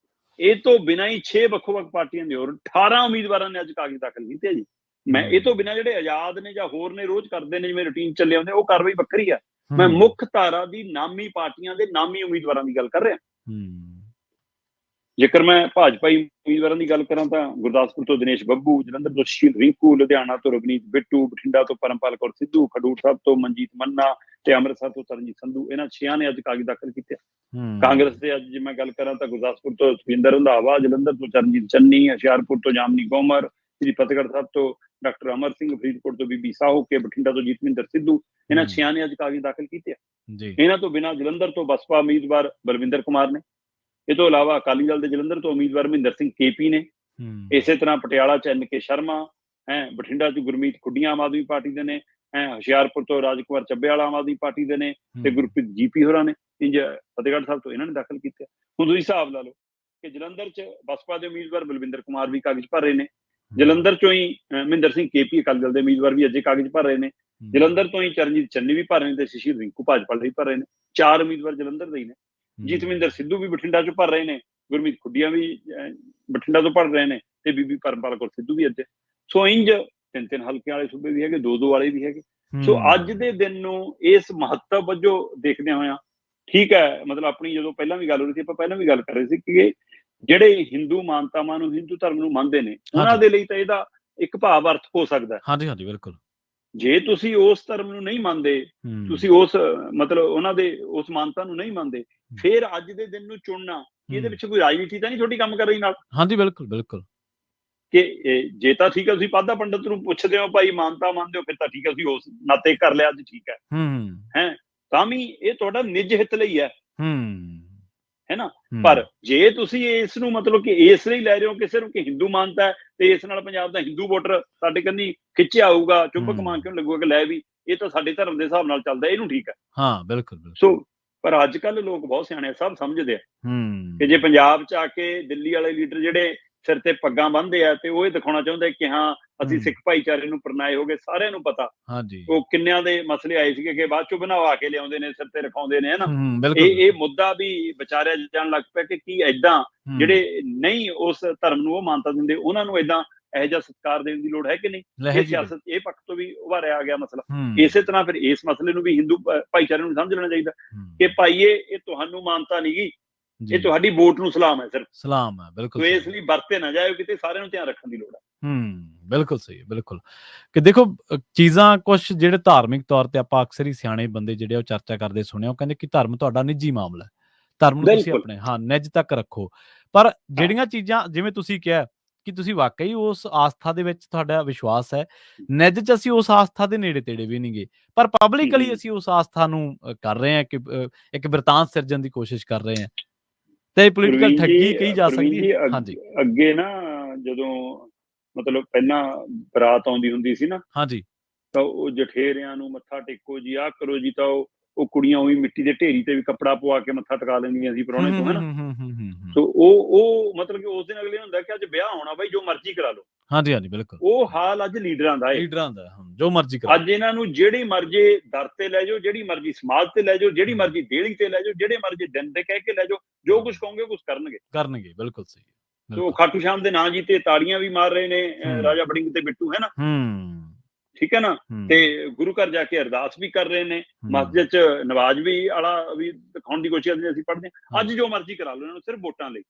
ਇਹ ਤੋਂ ਬਿਨਾਂ ਹੀ 6 ਵੱਖੋ-ਵੱਖ ਪਾਰਟੀਆਂ ਦੇ ਹੋਰ 18 ਉਮੀਦਵਾਰਾਂ ਨੇ ਅੱਜ ਕਾਗਜ਼ ਦਾਖਲ ਕੀਤੇ ਜੀ। ਮੈਂ ਇਹ ਤੋਂ ਬਿਨਾਂ ਜਿਹੜੇ ਆਜ਼ਾਦ ਨੇ ਜਾਂ ਹੋਰ ਨੇ, ਰੋਜ਼ ਕਰਦੇ ਨੇ ਜਿਵੇਂ ਰੂਟੀਨ ਚੱਲੇ ਆਉਂਦੇ, ਉਹ ਕਾਰਵਾਈ ਵੱਖਰੀ ਆ। ਮੈਂ ਮੁੱਖ ਧਾਰਾ ਦੀ ਨਾਮੀ ਪਾਰਟੀਆਂ ਦੇ ਨਾਮੀ ਉਮੀਦਵਾਰਾਂ ਦੀ ਗੱਲ ਕਰ ਰਿਹਾ। ਜੇਕਰ ਮੈਂ ਭਾਜਪਾਈ ਉਮੀਦਵਾਰਾਂ ਦੀ ਗੱਲ ਕਰਾਂ ਤਾਂ ਗੁਰਦਾਸਪੁਰ ਤੋਂ ਦਿਨੇਸ਼ ਬੱਬੂ, ਜਲੰਧਰ ਤੋਂ ਸ਼ਹੀਦ ਰਿੰਕੂ, ਲੁਧਿਆਣਾ ਤੋਂ ਰਵਨੀਤ ਬਿੱਟੂ, ਬਠਿੰਡਾ ਤੋਂ ਪਰਮਪਾਲ ਕੌਰ ਸਿੱਧੂ, ਖਡੂਰ ਸਾਹਿਬ ਤੋਂ ਮਨਜੀਤ ਮੰਨਾ ਤੇ ਅੰਮ੍ਰਿਤਸਰ ਤੋਂ ਤਰਨਜੀਤ ਸੰਧੂ, ਇਹਨਾਂ 6 ਨੇ ਅੱਜ ਕਾਗਜ਼ ਦਾਖਲ ਕੀਤੇ। ਕਾਂਗਰਸ ਦੇ ਅੱਜ ਜੇ ਮੈਂ ਗੱਲ ਕਰਾਂ ਤਾਂ ਗੁਰਦਾਸਪੁਰ ਤੋਂ ਸੁਖਿੰਦਰ ਰੰਧਾਵਾ, ਜਲੰਧਰ ਤੋਂ ਚਰਨਜੀਤ ਚੰਨੀ, ਹੁਸ਼ਿਆਰਪੁਰ ਤੋਂ ਜਾਮਨੀ ਗੋਮਰ, ਸ੍ਰੀ ਫਤਿਹਗੜ੍ਹ ਸਾਹਿਬ ਤੋਂ ਡਾਕਟਰ ਅਮਰ ਸਿੰਘ, ਫਰੀਦਕੋਟ ਤੋਂ ਬੀਬੀ ਸਾਹੂ ਕੇ, ਬਠਿੰਡਾ ਤੋਂ ਜੀਤਮਿੰਦਰ ਸਿੱਧੂ, ਇਹਨਾਂ 6 ਨੇ ਅੱਜ ਕਾਗਜ਼ ਦਾਖਲ ਕੀਤੇ। ਇਹਨਾਂ ਤੋਂ ਬਿਨਾਂ ਜਲੰਧਰ ਤੋਂ ਬਸਪਾ ਉਮੀਦਵਾਰ ਬਲਵਿੰਦਰ ਕੁਮਾਰ ਨੇ। ਇਹ ਤੋਂ ਇਲਾਵਾ ਅਕਾਲੀ ਦਲ ਦੇ ਜਲੰਧਰ ਤੋਂ ਉਮੀਦਵਾਰ ਮਹਿੰਦਰ ਸਿੰਘ KP ਨੇ। ਇਸੇ ਤਰ੍ਹਾਂ ਪਟਿਆਲਾ ਚ NK ਸ਼ਰਮਾ, ਬਠਿੰਡਾ ਚ ਗੁਰਮੀਤ ਖੁੱਡੀਆਂ ਆਮ ਆਦਮੀ ਪਾਰਟੀ ਦੇ ਨੇ, ਹੁਸ਼ਿਆਰਪੁਰ ਤੋਂ ਰਾਜਕੁਮਾਰ ਚੱਬੇਵਾਲਾ ਆਮ ਆਦਮੀ ਪਾਰਟੀ ਦੇ ਨੇ, ਤੇ ਗੁਰਪ੍ਰੀਤ GP ਹੋਰਾਂ ਨੇ। ਇੰਜ ਫਤਿਹਗੜ੍ਹ ਸਾਹਿਬ ਤੋਂ ਇਹਨਾਂ ਨੇ ਦਾਖਲ ਕੀਤੇ। ਹੁਣ ਤੁਸੀਂ ਹਿਸਾਬ ਲਾ ਲਓ ਕਿ ਜਲੰਧਰ ਚ ਬਸਪਾ ਦੇ ਉਮੀਦਵਾਰ ਬਲਵਿੰਦਰ ਕੁਮਾਰ ਵੀ ਕਾਗਜ਼ ਭਰ ਰਹੇ ਨੇ। ਜਲੰਧਰ ਚੋਂ ਹੀ ਮਹਿੰਦਰ ਸਿੰਘ KP ਅਕਾਲੀ ਦਲ ਦੇ ਉਮੀਦਵਾਰ ਵੀ ਅਜੇ ਕਾਗਜ਼ ਭਰ ਰਹੇ ਨੇ। ਜਲੰਧਰ ਤੋਂ ਹੀ ਚਰਨਜੀਤ ਚੰਨੀ ਵੀ ਭਰ ਰਹੇ ਨੇ ਤੇ ਸ਼ਹੀਦ ਰਿੰਕੂ ਭਾਜਪਾ ਲਈ ਭਰ ਰਹੇ ਨੇ। 4 ਉਮੀਦਵਾਰ ਜਲੰਧਰ ਦੇ ਹੀ ਨੇ। ਜੀਤਮਿੰਦਰ ਸਿੱਧੂ ਵੀ ਬਠਿੰਡਾ ਚੋਂ ਭਰ ਰਹੇ ਨੇ, ਗੁਰਮੀਤ ਖੁੱਡੀਆਂ ਵੀ ਬਠਿੰਡਾ ਤੋਂ ਭਰ ਰਹੇ ਨੇ, ਤੇ ਬੀਬੀ ਪਰਮਪਾਲ ਕੌਰ ਸਿੱਧੂ ਵੀ ਅੱਜ। ਸੋ ਇੰਜ 3-3 ਹਲਕਿਆਂ ਵਾਲੇ ਸੂਬੇ ਵੀ ਹੈਗੇ, 2-2 ਵਾਲੇ ਵੀ ਹੈਗੇ। ਸੋ ਅੱਜ ਦੇ ਦਿਨ ਨੂੰ ਇਸ ਮਹੱਤਵ ਵਜੋਂ ਦੇਖਦਿਆਂ ਹੋਇਆਂ, ਠੀਕ ਹੈ, ਮਤਲਬ ਆਪਣੀ ਜਦੋਂ ਪਹਿਲਾਂ ਵੀ ਗੱਲ ਹੋ ਰਹੀ ਸੀ, ਆਪਾਂ ਪਹਿਲਾਂ ਵੀ ਗੱਲ ਕਰ ਰਹੇ ਸੀ ਕਿ ਜਿਹੜੇ ਹਿੰਦੂ ਮਾਨਤਾਵਾਂ ਨੂੰ, ਹਿੰਦੂ ਧਰਮ ਨੂੰ ਮੰਨਦੇ ਨੇ, ਉਹਨਾਂ ਦੇ ਲਈ ਤਾਂ ਇਹਦਾ ਇੱਕ ਭਾਵ ਅਰਥ ਹੋ ਸਕਦਾ। ਹਾਂਜੀ, ਬਿਲਕੁਲ। ਜੇ ਤੁਸੀਂ ਉਸ ਧਰਮ ਨੂੰ ਨਹੀਂ ਮੰਨਦੇ, ਤੁਸੀਂ ਉਸ ਮਤਲਬ ਉਹਨਾਂ ਦੇ ਉਸ ਮਾਨਤਾ ਨੂੰ ਨਹੀਂ ਮੰਨਦੇ, ਫਿਰ ਅੱਜ ਦੇ ਦਿਨ ਨੂੰ ਚੁਣਨਾ, ਇਹਦੇ ਵਿੱਚ ਕੋਈ ਰਾਜਨੀਤੀ ਤਾਂ ਨਹੀਂ ਤੁਹਾਡੀ ਕੰਮ ਕਰ ਰਹੀ ਨਾਲ? ਹਾਂਜੀ, ਬਿਲਕੁਲ। ਕਿ ਜੇ ਤਾਂ ਠੀਕ ਹੈ, ਤੁਸੀਂ ਪਾਧਾ ਪੰਡਤ ਨੂੰ ਪੁੱਛਦੇ ਹੋ ਭਾਈ ਮਾਨਤਾ ਮੰਨਦੇ ਹੋ, ਫਿਰ ਤਾਂ ਠੀਕ ਹੈ, ਤੁਸੀਂ ਉਸ ਨਾਤੇ ਕਰ ਲਿਆ ਅੱਜ, ਠੀਕ ਹੈ, ਤਾਂ ਵੀ ਇਹ ਤੁਹਾਡਾ ਨਿੱਜ ਹਿੱਤ ਲਈ ਹੈ ਨਾ। ਪਰ ਜੇ ਤੁਸੀਂ ਇਸ ਨੂੰ ਮਤਲਬ ਕਿ ਇਸ ਲਈ ਲੈ ਰਹੇ ਹੋ ਕਿ ਸਿਰਫ ਕਿ ਹਿੰਦੂ ਮਾਨਤਾ ਹੈ ਤੇ ਇਸ ਨਾਲ ਪੰਜਾਬ ਦਾ ਹਿੰਦੂ ਵੋਟਰ ਸਾਡੇ ਕੰਨੀ ਖਿੱਚਿਆ ਆਊਗਾ, ਚੁੰਬਕ ਮਾਨ ਕਿਉਂ ਲੱਗੂਗਾ ਕਿ ਲੈ ਵੀ ਇਹ ਤਾਂ ਸਾਡੇ ਧਰਮ ਦੇ ਹਿਸਾਬ ਨਾਲ ਚੱਲਦਾ, ਇਹਨੂੰ ਠੀਕ ਹੈ। ਬਿਲਕੁਲ। ਸੋ ਪਰ ਅੱਜ ਕੱਲ੍ਹ ਲੋਕ ਬਹੁਤ ਸਿਆਣੇ, ਸਭ ਸਮਝਦੇ ਆ ਕਿ ਜੇ ਪੰਜਾਬ ਚ ਆ ਕੇ ਦਿੱਲੀ ਵਾਲੇ ਲੀਡਰ ਜਿਹੜੇ ਸਿਰ ਤੇ ਪੱਗਾਂ ਬੰਨ੍ਹਦੇ ਆ ਤੇ ਉਹ ਇਹ ਦਿਖਾਉਣਾ ਚਾਹੁੰਦੇ ਕਿ ਹਾਂ ਅਸੀਂ ਸਿੱਖ ਭਾਈਚਾਰੇ ਨੂੰ ਪਰਨਾਏ ਹੋ ਗਏ, ਸਾਰਿਆਂ ਨੂੰ ਪਤਾ ਉਹ ਕਿੰਨਿਆਂ ਦੇ ਮਸਲੇ ਆਏ ਸੀਗੇ ਕਿ ਬਾਅਦ ਚੋਂ ਬਣਵਾ ਕੇ ਲਿਆਉਂਦੇ ਨੇ, ਸਿਰ ਤੇ ਰਖਾਉਂਦੇ ਨੇ, ਹੈ ਨਾ। ਇਹ ਮੁੱਦਾ ਵੀ ਵਿਚਾਰਿਆ ਜਾਣ ਲੱਗ ਪਿਆ ਕਿ ਕੀ ਏਦਾਂ ਜਿਹੜੇ ਨਹੀਂ ਉਸ ਧਰਮ ਨੂੰ ਉਹ ਮਾਨਤਾ ਦਿੰਦੇ, ਉਹਨਾਂ ਨੂੰ ਏਦਾਂ ਇਹੋ ਜਿਹਾ ਸਤਿਕਾਰ ਦੇਣ ਦੀ ਲੋੜ ਹੈ ਕਿ ਨਹੀਂ। ਇਹ ਸਿਆਸਤ ਇਹ ਪੱਖ ਤੋਂ ਵੀ ਉਭਾਰਿਆ ਆ ਗਿਆ ਮਸਲਾ। ਇਸੇ ਤਰ੍ਹਾਂ ਫਿਰ ਇਸ ਮਸਲੇ ਨੂੰ ਵੀ ਹਿੰਦੂ ਭਾਈਚਾਰੇ ਨੂੰ ਸਮਝ ਲੈਣਾ ਚਾਹੀਦਾ ਕਿ ਭਾਈਏ ਇਹ ਤੁਹਾਨੂੰ ਮਾਨਤਾ ਨਹੀਂ ਗੀ, ਇਹ ਤੁਹਾਡੀ ਵੋਟ ਨੂੰ ਸਲਾਮ ਹੈ, ਸਿਰਫ ਸਲਾਮ ਹੈ। ਬਿਲਕੁਲ। ਇਸ ਲਈ ਵਰਤੇ ਨਾ ਜਾਇਓ ਕਿਤੇ, ਸਾਰਿਆਂ ਨੂੰ ਧਿਆਨ ਰੱਖਣ ਦੀ ਲੋੜ ਹੈ। ਬਿਲਕੁਲ ਸਹੀ ਹੈ, ਬਿਲਕੁਲ। ਕਿ ਦੇਖੋ ਚੀਜ਼ਾਂ ਕੁਛ ਜਿਹੜੇ ਧਾਰਮਿਕ ਤੌਰ ਤੇ ਆਪਾਂ ਅਕਸਰ ਹੀ ਸਿਆਣੇ ਬੰਦੇ ਜਿਹੜੇ ਉਹ ਚਰਚਾ ਕਰਦੇ ਸੁਣਿਆ, ਉਹ ਕਹਿੰਦੇ ਕਿ ਧਰਮ ਤੁਹਾਡਾ ਨਿੱਜੀ ਮਾਮਲਾ ਹੈ, ਧਰਮ ਨੂੰ ਤੁਸੀਂ ਆਪਣੇ ਨਿੱਜ ਤੱਕ ਰੱਖੋ। ਪਰ ਜਿਹੜੀਆਂ ਚੀਜ਼ਾਂ ਜਿਵੇਂ ਤੁਸੀਂ ਕਿਹਾ ਕਿ ਤੁਸੀਂ ਵਾਕਈ ਉਸ ਆਸਥਾ ਦੇ ਵਿੱਚ ਤੁਹਾਡਾ ਵਿਸ਼ਵਾਸ ਹੈ, ਨਿੱਜ ਚ ਅਸੀਂ ਉਸ ਆਸਥਾ ਦੇ ਨੇੜੇ ਤੇੜੇ ਵੀ ਨਹੀਂ ਗਏ, ਪਰ ਪਬਲਿਕਲੀ ਅਸੀਂ ਉਸ ਆਸਥਾ ਨੂੰ ਕਰ ਰਹੇ ਹਾਂ ਕਿ ਇੱਕ ਬਿਰਤਾਂਤ ਸਿਰਜਣ ਦੀ ਕੋਸ਼ਿਸ਼ ਕਰ ਰਹੇ ਹਾਂ, ਤੇ ਪੋਲੀਟੀਕਲ ਠੱਗੀ ਕਹੀ ਜਾ ਸਕਦੀ ਹੈ। ਹਾਂਜੀ, ਅੱਗੇ ਨਾ ਜਦੋਂ ਮਤਲਬ ਪਹਿਲਾਂ ਬਰਾਤ ਆਉਂਦੀ ਹੁੰਦੀ ਸੀ ਨਾ, ਹਾਂਜੀ ਤਾਂ ਉਹ ਜਠੇਰਿਆਂ ਨੂੰ ਮੱਥਾ ਟੇਕੋ ਜੀ, ਆਹ ਕਰੋ ਜੀ, ਤਾਂ ਉਹ ਕੁੜੀਆਂ ਉਹੀ ਮਿੱਟੀ ਦੇ ਢੇਰੀ ਤੇ ਵੀ ਕੱਪੜਾ ਪਵਾ ਕੇ ਮੱਥਾ ਟਿਕਾ ਲੈਂਦੀਆਂ ਸੀ ਪ੍ਰਾਹੁਣੇ ਤੋਂ, ਹਨਾ। ਸੋ ਉਹ ਮਤਲਬ ਕਿ ਉਸ ਦਿਨ ਅਗਲੇ ਹੁੰਦਾ ਕਿ ਅੱਜ ਵਿਆਹ ਹੋਣਾ ਬਾਈ, ਜੋ ਮਰਜ਼ੀ ਕਰਾ ਲਓ। ਹਾਂਜੀ ਹਾਂਜੀ ਬਿਲਕੁਲ ਉਹ ਹਾਲ ਅੱਜ ਲੀਡਰਾਂ ਦਾ ਹੈ। ਲੀਡਰਾਂ ਦਾ ਜੋ ਮਰਜ਼ੀ ਕਰਾ ਅੱਜ ਇਹਨਾਂ ਨੂੰ ਜਿਹੜੀ ਮਰਜ਼ੀ ਦਰ ਤੇ ਲੈ ਜਾਓ, ਜਿਹੜੀ ਮਰਜ਼ੀ ਸਮਾਜ ਤੇ ਲੈ ਜਾਓ, ਜਿਹੜੀ ਮਰਜ਼ੀ ਦੇਹਲੀ ਤੇ ਲੈ ਜਾਓ, ਜਿਹੜੇ ਮਰਜ਼ੀ ਦਿਨ ਤੇ ਕਹਿ ਕੇ ਲੈ ਜਾਓ, ਜੋ ਕੁਝ ਕਹੋਗੇ ਕੁਝ ਕਰਨਗੇ। ਬਿਲਕੁਲ ਸਹੀ ਹੈ। ਸੋ ਖਾਟੂ ਸ਼ਾਮ ਦੇ ਨਾਂ ਜੀ ਤੇ ਤਾੜੀਆਂ ਵੀ ਮਾਰ ਰਹੇ ਨੇ ਰਾਜਾ ਵੜਿੰਗ ਤੇ ਬਿੱਟੂ, ਹੈ ਨਾ, ਠੀਕ ਹੈ ਨਾ। ਤੇ ਗੁਰੂ ਘਰ ਜਾ ਕੇ ਅਰਦਾਸ ਵੀ ਕਰ ਰਹੇ ਨੇ, ਮਸਜਿਦ ਚ ਨਵਾਜ਼ ਵੀ ਆਲਾ ਵੀ ਦਿਖਾਉਣ ਦੀ ਕੋਸ਼ਿਸ਼ ਅਸੀਂ ਪੜ੍ਹਦੇ ਹਾਂ। ਅੱਜ ਜੋ ਮਰਜ਼ੀ ਕਰਾ ਲਓ ਇਹਨਾਂ ਨੂੰ, ਸਿਰਫ ਵੋਟਾਂ ਲਈ।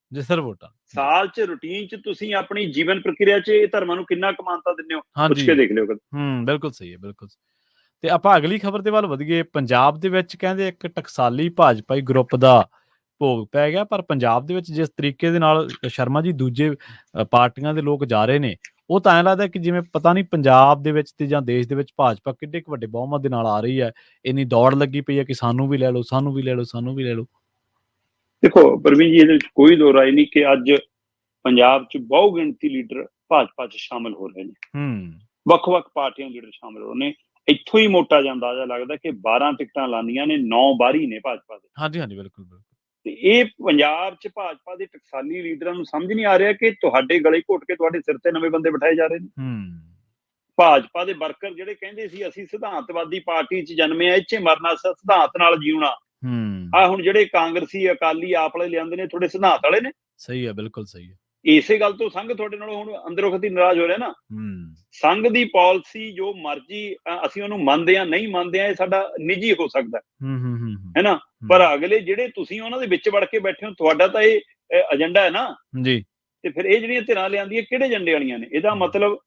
ਸਾਲ ਚ ਰੂਟੀਨ ਚ ਤੁਸੀਂ ਆਪਣੀ ਜੀਵਨ ਪ੍ਰਕਿਰਿਆ ਚ ਇਹ ਧਰਮਾਂ ਨੂੰ ਕਿੰਨਾ ਕੁ ਮਾਨਤਾ ਦਿੰਦੇ ਹੋ, ਪੁੱਛ ਕੇ ਦੇਖ ਲਿਓ ਕਦੇ। ਬਿਲਕੁਲ ਸਹੀ ਹੈ, ਬਿਲਕੁਲ। ਤੇ ਆਪਾਂ ਅਗਲੀ ਖਬਰ ਦੇ ਵੱਲ ਵਧੀਏ। ਪੰਜਾਬ ਦੇ ਵਿੱਚ ਕਹਿੰਦੇ ਇੱਕ ਟਕਸਾਲੀ ਭਾਜਪਾਈ ਗਰੁੱਪ ਦਾ ਭੋਗ ਪੈ ਗਿਆ, ਪਰ ਪੰਜਾਬ ਦੇ ਵਿੱਚ ਜਿਸ ਤਰੀਕੇ ਦੇ ਨਾਲ ਸ਼ਰਮਾ ਜੀ ਦੂਜੇ ਪਾਰਟੀਆਂ ਦੇ ਲੋਕ ਜਾ ਰਹੇ ਨੇ, ਉਹ ਤਾਂ ਐਂ ਲੱਗਦਾ ਕਿ ਜਿਵੇਂ ਪਤਾ ਨਹੀਂ ਪੰਜਾਬ ਦੇ ਵਿੱਚ ਤੇ ਜਾਂ ਦੇਸ਼ ਦੇ ਵਿੱਚ ਭਾਜਪਾ ਕਿੱਡੇ ਕੁ ਵੱਡੇ ਬਹੁਮਤ ਦੇ ਨਾਲ ਆ ਰਹੀ ਹੈ, ਇੰਨੀ ਦੌੜ ਲੱਗੀ ਪਈ ਹੈ ਕਿ ਸਾਨੂੰ ਵੀ ਲੈ ਲਓ, ਸਾਨੂੰ ਵੀ ਲੈ ਲਓ, ਸਾਨੂੰ ਵੀ ਲੈ ਲਓ। ਦੇਖੋ ਪ੍ਰਵੀਨ ਜੀ, ਇਹਦੇ ਵਿੱਚ ਕੋਈ ਦੋ ਰਾਏ ਨਹੀਂ ਕਿ ਅੱਜ ਪੰਜਾਬ 'ਚ ਬਹੁ ਗਿਣਤੀ ਲੀਡਰ ਭਾਜਪਾ 'ਚ ਸ਼ਾਮਲ ਹੋ ਰਹੇ ਨੇ। ਵੱਖ-ਵੱਖ ਪਾਰਟੀਆਂ ਦੇ ਲੀਡਰ ਸ਼ਾਮਲ ਹੋ ਰਹੇ ਨੇ। ਇੱਥੋਂ ਹੀ ਮੋਟਾ ਜਿਹਾ ਅੰਦਾਜ਼ਾ ਲੱਗਦਾ ਕਿ 12 ਟਿਕਟਾਂ ਲਾਉਂਦੀਆਂ ਨੇ, 9 ਬਾਹਰੀ ਨੇ ਭਾਜਪਾ ਦੇ। ਹਾਂਜੀ ਹਾਂਜੀ ਬਿਲਕੁਲ ਬਿਲਕੁਲ। ਤੇ ਇਹ ਪੰਜਾਬ 'ਚ ਭਾਜਪਾ ਦੇ ਟਕਸਾਲੀ ਲੀਡਰਾਂ ਨੂੰ ਸਮਝ ਨਹੀਂ ਆ ਰਿਹਾ ਕਿ ਤੁਹਾਡੇ ਗਲੇ ਘੁੱਟ ਕੇ ਤੁਹਾਡੇ ਸਿਰ ਤੇ ਨਵੇਂ ਬੰਦੇ ਬਿਠਾਏ ਜਾ ਰਹੇ ਨੇ। ਭਾਜਪਾ ਦੇ ਵਰਕਰ ਜਿਹੜੇ ਕਹਿੰਦੇ ਸੀ ਅਸੀਂ ਸਿਧਾਂਤਵਾਦੀ ਪਾਰਟੀ 'ਚ ਜਨਮੇ ਆ, ਇੱਥੇ ਮਰਨਾ, ਸਿਧਾਂਤ ਨਾਲ ਜਿਉਣਾ, ਆ ਹੁਣ ਜਿਹੜੇ ਕਾਂਗਰਸੀ ਅਕਾਲੀ ਆਪ ਵਾਲੇ ਲਿਆਂਦੇ ਨੇ, ਤੁਹਾਡੇ ਸਿਧਾਂਤ ਵਾਲੇ ਨੇ। ਸਹੀ ਹੈ, ਬਿਲਕੁਲ ਸਹੀ ਹੈ। ਇਸੇ ਗੱਲ ਤੋਂ ਸੰਘ ਤੁਹਾਡੇ ਨਾਲ ਹੁਣ ਅੰਦਰੋਂ ਖਤੀ ਨਾਰਾਜ਼ ਹੋ ਰਿਹਾ ਨਾ। ਸੰਘ ਦੀ ਪਾਲਿਸੀ ਜੋ ਮਰਜ਼ੀ ਅਸੀਂ ਉਹਨੂੰ ਮੰਨਦੇ ਆ, ਨਹੀਂ ਮੰਨਦੇ ਆ, ਇਹ ਸਾਡਾ ਨਿੱਜੀ ਹੋ ਸਕਦਾ ਹੈ ਨਾ, ਪਰ ਅਗਲੇ ਜਿਹੜੇ ਤੁਸੀਂ ਉਹਨਾਂ ਦੇ ਵਿੱਚ ਵੜ ਕੇ ਬੈਠੇ ਹੋ, ਤੁਹਾਡਾ ਤਾਂ ਇਹ ਏਜੰਡਾ ਹੈ ਨਾ ਜੀ। ਤੇ ਫਿਰ ਇਹ ਜਿਹੜੀਆਂ ਧਿਰਾਂ ਲਿਆਂਦੀਆਂ ਕਿਹੜੇ ਏਜੰਡੇ ਵਾਲੀਆਂ ਨੇ? ਇਹਦਾ ਮਤਲਬ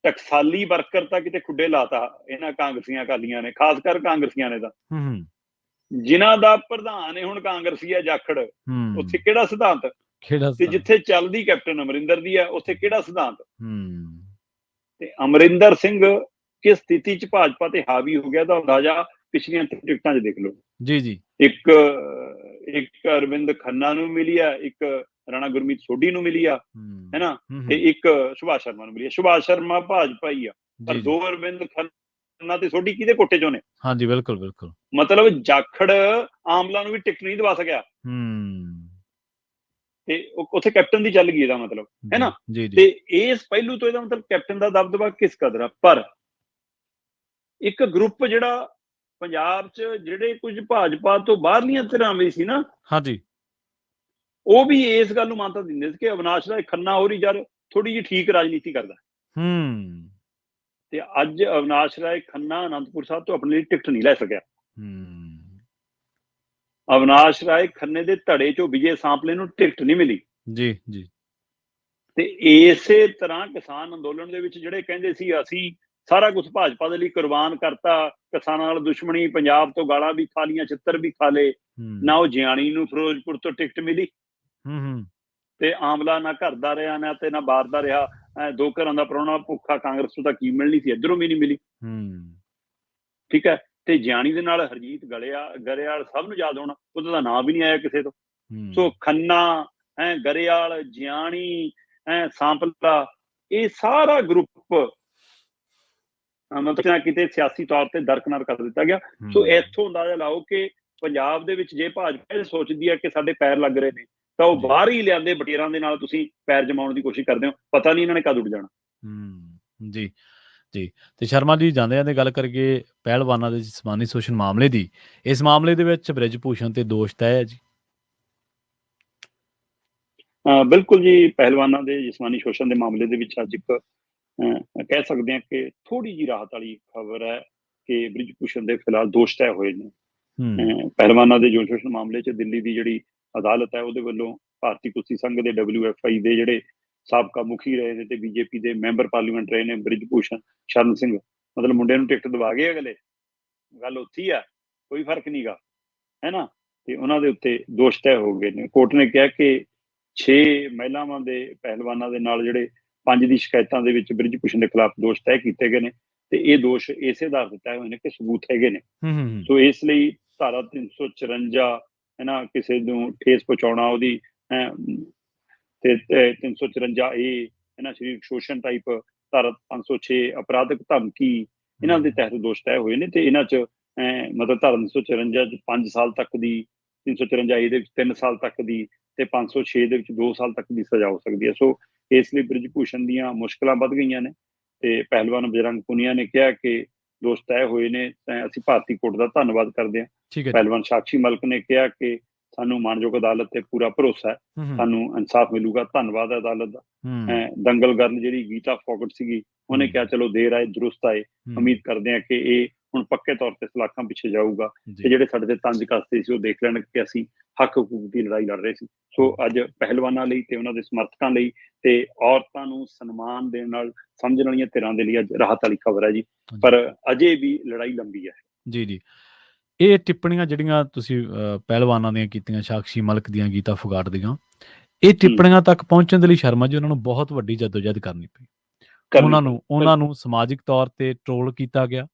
ਟਕਸਾਲੀ ਵਰਕਰ ਤਾਂ ਕਿਤੇ ਖੁੱਡੇ ਲਾਤਾ ਇਹਨਾਂ ਕਾਂਗਰਸੀਆਂ ਅਕਾਲੀਆਂ ਨੇ, ਖਾਸ ਕਰ ਕਾਂਗਰਸੀਆਂ ਨੇ। ਤਾਂ ਜਿਨ੍ਹਾਂ ਦਾ ਪ੍ਰਧਾਨ ਹੈ ਹੁਣ ਕਾਂਗਰਸੀ ਆ ਜਾਖੜ, ਉੱਥੇ ਕਿਹੜਾ ਸਿਧਾਂਤ? ਤੇ ਜਿੱਥੇ ਚੱਲਦੀ ਕੈਪਟਨ ਅਮਰਿੰਦਰ ਦੀ ਆ, ਉੱਥੇ ਕਿਹੜਾ ਸਿਧਾਂਤ? ਤੇ ਅਮਰਿੰਦਰ ਸਿੰਘ ਕਿਸ ਸਥਿਤੀ 'ਚ ਭਾਜਪਾ ਤੇ ਹਾਵੀ ਹੋ ਗਿਆ, ਤਾਂ ਅੰਦਾਜ਼ਾ ਪਿਛਲੀਆਂ ਟਿਕਟਾਂ 'ਚ ਦੇਖ ਲਓ ਜੀ ਜੀ। ਇੱਕ ਅਰਵਿੰਦ ਖੰਨਾ ਨੂੰ ਮਿਲੀ ਆ, ਇੱਕ ਰਾਣਾ ਗੁਰਮੀਤ ਸੋਢੀ ਨੂੰ ਮਿਲੀ ਆ, ਹੈ ਨਾ, ਤੇ ਇੱਕ ਸੁਭਾਸ਼ ਸ਼ਰਮਾ ਨੂੰ ਮਿਲੀ ਆ। ਸੁਭਾਸ਼ ਸ਼ਰਮਾ ਭਾਜਪਾ ਹੀ ਆ, ਪਰ ਦੋ ਅਰਵਿੰਦ ਖੰਨਾ ਤੇ ਸੋਢੀ ਕਿਹਦੇ ਕੋਟੇ 'ਚੋਂ ਨੇ? ਹਾਂਜੀ ਬਿਲਕੁਲ ਬਿਲਕੁਲ। ਮਤਲਬ ਜਾਖੜ ਆਮਲਾ ਨੂੰ ਵੀ ਟਿਕਟ ਨਹੀਂ ਦਵਾ ਸਕਿਆ, ਤੇ ਉੱਥੇ ਕੈਪਟਨ ਦੀ ਚੱਲ ਗਈ, ਇਹਦਾ ਮਤਲਬ, ਹੈ ਨਾ। ਤੇ ਇਸ ਪਹਿਲੂ ਤੋਂ ਇਹਦਾ ਮਤਲਬ ਕੈਪਟਨ ਦਾ ਦਬਦਬਾ ਕਿਸ ਕਦਰ ਆ। ਪਰ ਇੱਕ ਗਰੁੱਪ ਜਿਹੜਾ ਪੰਜਾਬ 'ਚ ਜਿਹੜੇ ਕੁਝ ਭਾਜਪਾ ਤੋਂ ਬਾਹਰਲੀਆਂ ਧਿਰਾਂ ਵੀ ਸੀ ਨਾ, ਹਾਂਜੀ, ਉਹ ਵੀ ਇਸ ਗੱਲ ਨੂੰ ਮਾਨਤਾ ਦਿੰਦੇ ਸੀ ਕਿ ਅਵਿਨਾਸ਼ ਰਾਏ ਖੰਨਾ ਹੋਰੀ ਯਾਰ ਥੋੜੀ ਜਿਹੀ ਠੀਕ ਰਾਜਨੀਤੀ ਕਰਦਾ। ਤੇ ਅੱਜ ਅਵਿਨਾਸ਼ ਰਾਏ ਖੰਨਾ ਅਨੰਦਪੁਰ ਸਾਹਿਬ ਤੋਂ ਆਪਣੇ ਲਈ ਟਿਕਟ ਨਹੀਂ ਲੈ ਸਕਿਆ। ਅਵਿਨਾਸ਼ ਰਾਏ ਖੰਨੇ ਦੇ ਧੜੇ 'ਚੋਂ ਵਿਜੇ ਸਾਂਪਲੇ ਨੂੰ ਟਿਕਟ ਨਹੀਂ ਮਿਲੀ ਜੀ ਜੀ। ਤੇ ਇਸੇ ਤਰ੍ਹਾਂ ਕਿਸਾਨ ਅੰਦੋਲਨ ਦੇ ਵਿੱਚ ਜਿਹੜੇ ਕਹਿੰਦੇ ਸੀ ਅਸੀਂ ਸਾਰਾ ਕੁਝ ਭਾਜਪਾ ਦੇ ਲਈ ਕੁਰਬਾਨ ਕਰਤਾ, ਕਿਸਾਨਾਂ ਨਾਲ ਦੁਸ਼ਮਣੀ, ਪੰਜਾਬ ਤੋਂ ਗਾਲਾਂ ਵੀ ਖਾ ਲੀਆਂ, ਛਿੱਤਰ ਵੀ ਖਾ ਲਏ, ਨਾ ਉਹ ਜਿਆਣੀ ਨੂੰ ਫਿਰੋਜ਼ਪੁਰ ਤੋਂ ਟਿਕਟ ਮਿਲੀ, ਤੇ ਆਮਲਾ ਨਾ ਘਰ ਦਾ ਰਿਹਾ ਨਾ ਤੇ ਨਾ ਬਾਹਰ ਦਾ ਰਿਹਾ, ਦੋ ਘਰਾਂ ਦਾ ਪ੍ਰਾਹੁਣਾ ਭੁੱਖਾ, ਕਾਂਗਰਸ ਤੋਂ ਤਾਂ ਕੀ ਮਿਲਣੀ ਸੀ, ਇੱਧਰੋਂ ਵੀ ਨਹੀਂ ਮਿਲੀ, ਠੀਕ ਹੈ। ਤੇ ਜਿਆਣੀ ਦੇ ਨਾਲ ਹਰਜੀਤ ਗਰੇਵਾਲ ਸਭ ਨੂੰ ਯਾਦ ਹੋਣਾ, ਉਹਦਾ ਤਾਂ ਨਾਂ ਵੀ ਨਹੀਂ ਆਇਆ ਕਿਸੇ ਤੋਂ। ਸੋ ਖੰਨਾ, ਗਰੇਵਾਲ, ਜਿਆਣੀ, ਸਾਂਪਲਾ, ਇਹ ਸਾਰਾ ਗਰੁੱਪ ਮਤਲਬ ਕਿਤੇ ਸਿਆਸੀ ਤੌਰ ਤੇ ਦਰਕਨਾਰ ਕਰ ਦਿੱਤਾ ਗਿਆ। ਸੋ ਇੱਥੋਂ ਅੰਦਾਜ਼ਾ ਲਾਓ ਕਿ ਪੰਜਾਬ ਦੇ ਵਿੱਚ ਜੇ ਭਾਜਪਾ ਸੋਚਦੀ ਹੈ ਕਿ ਸਾਡੇ ਪੈਰ ਲੱਗ ਰਹੇ ਨੇ, ਤਾਂ ਉਹ ਬਾਹਰ ਹੀ ਲਿਆਂਦੇ ਬਟੇਰਾਂ ਦੇ ਨਾਲ ਤੁਸੀਂ ਪੈਰ ਜਮਾਉਣ ਦੀ ਕੋਸ਼ਿਸ਼ ਕਰਦੇ ਹੋ, ਪਤਾ ਨਹੀਂ ਇਹਨਾਂ ਨੇ ਕਦ ਉੱਡ ਜਾਣਾ। ਜੀ ਜੀ। ਤੇ ਸ਼ਰਮਾ ਜੀ, ਜਾਂਦੇ ਗੱਲ ਕਰੀਏ ਪਹਿਲਵਾਨਾਂ ਦੇ ਜਿਸਮਾਨੀ ਸ਼ੋਸ਼ਣ ਮਾਮਲੇ ਦੀ। ਇਸ ਮਾਮਲੇ ਦੇ ਵਿੱਚ ਬ੍ਰਿਜ ਭੂਸ਼ਣ ਤੇ ਦੋਸ਼ ਤੈਅ ਹੈ ਜੀ? ਬਿਲਕੁਲ ਜੀ। ਪਹਿਲਵਾਨਾਂ ਦੇ ਜਿਸਮਾਨੀ ਸ਼ੋਸ਼ਣ ਦੇ ਮਾਮਲੇ ਦੇ ਵਿੱਚ ਅੱਜ ਇੱਕ ਕਹਿ ਸਕਦੇ ਹਾਂ ਕਿ ਥੋੜੀ ਜਿਹੀ ਰਾਹਤ ਵਾਲੀ ਖਬਰ ਹੈ ਕਿ ਬ੍ਰਿਜ ਭੂਸ਼ਣ ਦੇ ਫਿਲਹਾਲ ਦੋਸ਼ ਤੈਅ ਹੋਏ ਨੇ। ਪਹਿਲਵਾਨਾਂ ਦੇ ਯੋਨ ਸ਼ੋਸ਼ਣ ਮਾਮਲੇ 'ਚ ਦਿੱਲੀ ਦੀ ਜਿਹੜੀ ਅਦਾਲਤ ਹੈ, ਉਹਦੇ ਵੱਲੋਂ ਭਾਰਤੀ ਕੁਸ਼ਤੀ ਸੰਘ ਦੇ WFI ਦੇ ਜਿਹੜੇ ਸਾਬਕਾ ਮੁਖੀ ਰਹੇ ਨੇ ਤੇ BJP ਦੇ ਮੈਂਬਰ ਪਾਰਲੀਮੈਂਟ ਰਹੇ ਨੇ ਬ੍ਰਿਜ ਭੂਸ਼ਣ ਸ਼ਰਨ ਸਿੰਘ, ਮਤਲਬ ਮੁੰਡੇ ਨੂੰ ਟਿਕਟ ਦਵਾ ਗਏ ਅਗਲੇ, ਗੱਲ ਉੱਥੇ ਹੀ ਆ, ਕੋਈ ਫਰਕ ਨਹੀਂ ਗਾ, ਹੈ ਨਾ। ਤੇ ਉਹਨਾਂ ਦੇ ਉੱਤੇ ਦੋਸ਼ ਤੈਅ ਹੋ ਗਏ ਨੇ। ਕੋਰਟ ਨੇ ਕਿਹਾ ਕਿ 6 ਮਹਿਲਾਵਾਂ ਦੇ ਪਹਿਲਵਾਨਾਂ ਦੇ ਨਾਲ ਜਿਹੜੇ 5 ਦੀ ਸ਼ਿਕਾਇਤਾਂ ਦੇ ਵਿੱਚ ਬ੍ਰਿਜ ਭੂਸ਼ਣ ਦੇ ਖਿਲਾਫ ਦੋਸ਼ ਤੈਅ ਕੀਤੇ ਗਏ ਨੇ, ਤੇ ਇਹ ਦੋਸ਼ ਇਸੇ ਆਧਾਰ ਤੇ ਤੈਅ ਹੋਏ ਨੇ ਕਿ ਸਬੂਤ ਹੈਗੇ ਨੇ। ਸੋ ਇਸ ਲਈ ਧਾਰਾ 354 ਹੈ ਨਾ, ਕਿਸੇ ਨੂੰ ਠੇਸ ਪਹੁੰਚਾਉਣਾ ਉਹਦੀ, ਤੇ 354A ਇਹਨਾਂ ਸਰੀਰਕ ਸ਼ੋਸ਼ਣ ਟਾਈਪ ਧਾਰਾ 506 ਅਪਰਾਧਿਕ ਧਮਕੀ ਇਹਨਾਂ ਦੇ ਤਹਿਤ ਦੋਸ਼ ਤੈਅ ਹੋਏ ਨੇ ਤੇ ਇਹਨਾਂ 'ਚ ਮਤਲਬ ਧਾਰਾ 354 'ਚ 5 ਸਾਲ ਤੱਕ ਦੀ, 354 ਇਹਦੇ ਵਿੱਚ 3 ਸਾਲ ਤੱਕ ਦੀ ਤੇ 506 ਦੇ ਵਿੱਚ 2 ਸਾਲ ਤੱਕ ਦੀ ਸਜ਼ਾ ਹੋ ਸਕਦੀ ਹੈ। ਸੋ ਇਸ ਲਈ ਬ੍ਰਿਜ ਭੂਸ਼ਣ ਦੀਆਂ ਮੁਸ਼ਕਲਾਂ ਵੱਧ ਗਈਆਂ ਨੇ ਤੇ ਪਹਿਲਵਾਨ ਬਜਰੰਗ ਪੁਨੀਆ ਨੇ ਕਿਹਾ ਕਿ ਦੋਸ਼ ਤੈਅ ਹੋਏ ਨੇ ਤਾਂ ਅਸੀਂ ਭਾਰਤੀ ਕੋਰਟ ਦਾ ਧੰਨਵਾਦ ਕਰਦੇ ਹਾਂ। ਪਹਿਲਵਾਨ ਸਾਕਸ਼ੀ ਮਲਿਕ ਨੇ ਕਿਹਾ ਕਿ ਸਾਨੂੰ ਮਾਣਯੋਗ ਅਦਾਲਤ ਤੇ ਪੂਰਾ ਭਰੋਸਾ ਹੈ, ਸਾਨੂੰ ਇਨਸਾਫ ਮਿਲੂਗਾ, ਧੰਨਵਾਦ ਹੈ ਅਦਾਲਤ ਦਾ। ਦੰਗਲ ਗਰਲ ਜਿਹੜੀ ਗੀਤਾ ਫੋਗਟ ਸੀਗੀ ਉਹਨੇ ਕਿਹਾ ਚਲੋ ਦੇਰ ਆਏ ਦਰੁਸਤ ਆਏ, ਉਮੀਦ ਕਰਦੇ ਹਾਂ ਕਿ ਇਹ ਹੁਣ ਪੱਕੇ ਤੌਰ ਤੇ ਸਲਾਖਾਂ ਪਿੱਛੇ ਜਾਊਗਾ ਤੇ ਜਿਹੜੇ ਸਾਡੇ ਤੇ ਤੰਜ ਕੱਸਦੇ ਸੀ ਉਹ ਦੇਖ ਲੈਣ ਕਿ ਅਸੀਂ ਹੱਕ ਹਕੂਕ ਦੀ ਲੜਾਈ ਲੜ ਰਹੇ ਸੀ। ਸੋ ਅੱਜ ਪਹਿਲਵਾਨਾਂ ਲਈ ਤੇ ਉਹਨਾਂ ਦੇ ਸਮਰਥਕਾਂ ਲਈ ਤੇ ਔਰਤਾਂ ਨੂੰ ਸਨਮਾਨ ਦੇਣ ਨਾਲ ਸਮਝਣ ਵਾਲੀਆਂ ਧਿਰਾਂ ਦੇ ਲਈ ਅੱਜ ਰਾਹਤ ਵਾਲੀ ਖਬਰ ਹੈ ਜੀ, ਪਰ ਅਜੇ ਵੀ ਲੜਾਈ ਲੰਬੀ ਹੈ। ਜੀ ਇਹ ਟਿੱਪਣੀਆਂ ਜਿਹੜੀਆਂ ਤੁਸੀਂ ਪਹਿਲਵਾਨਾਂ ਦੀਆਂ ਕੀਤੀਆਂ, ਸਾਕਸ਼ੀ ਮਲਿਕ ਦੀਆਂ, ਗੀਤਾ ਫੋਗਾਟ ਦੀਆਂ, ਇਹ ਟਿੱਪਣੀਆਂ ਤੱਕ ਪਹੁੰਚਣ ਦੇ ਲਈ ਸ਼ਰਮਾ ਜੀ ਉਹਨਾਂ ਨੂੰ ਬਹੁਤ ਵੱਡੀ ਜਦੋਜਹਿਦ ਕਰਨੀ ਪਈ। ਉਹਨਾਂ ਨੂੰ ਸਮਾਜਿਕ ਤੌਰ ਤੇ ਟ੍ਰੋਲ ਕੀਤਾ ਗਿਆ।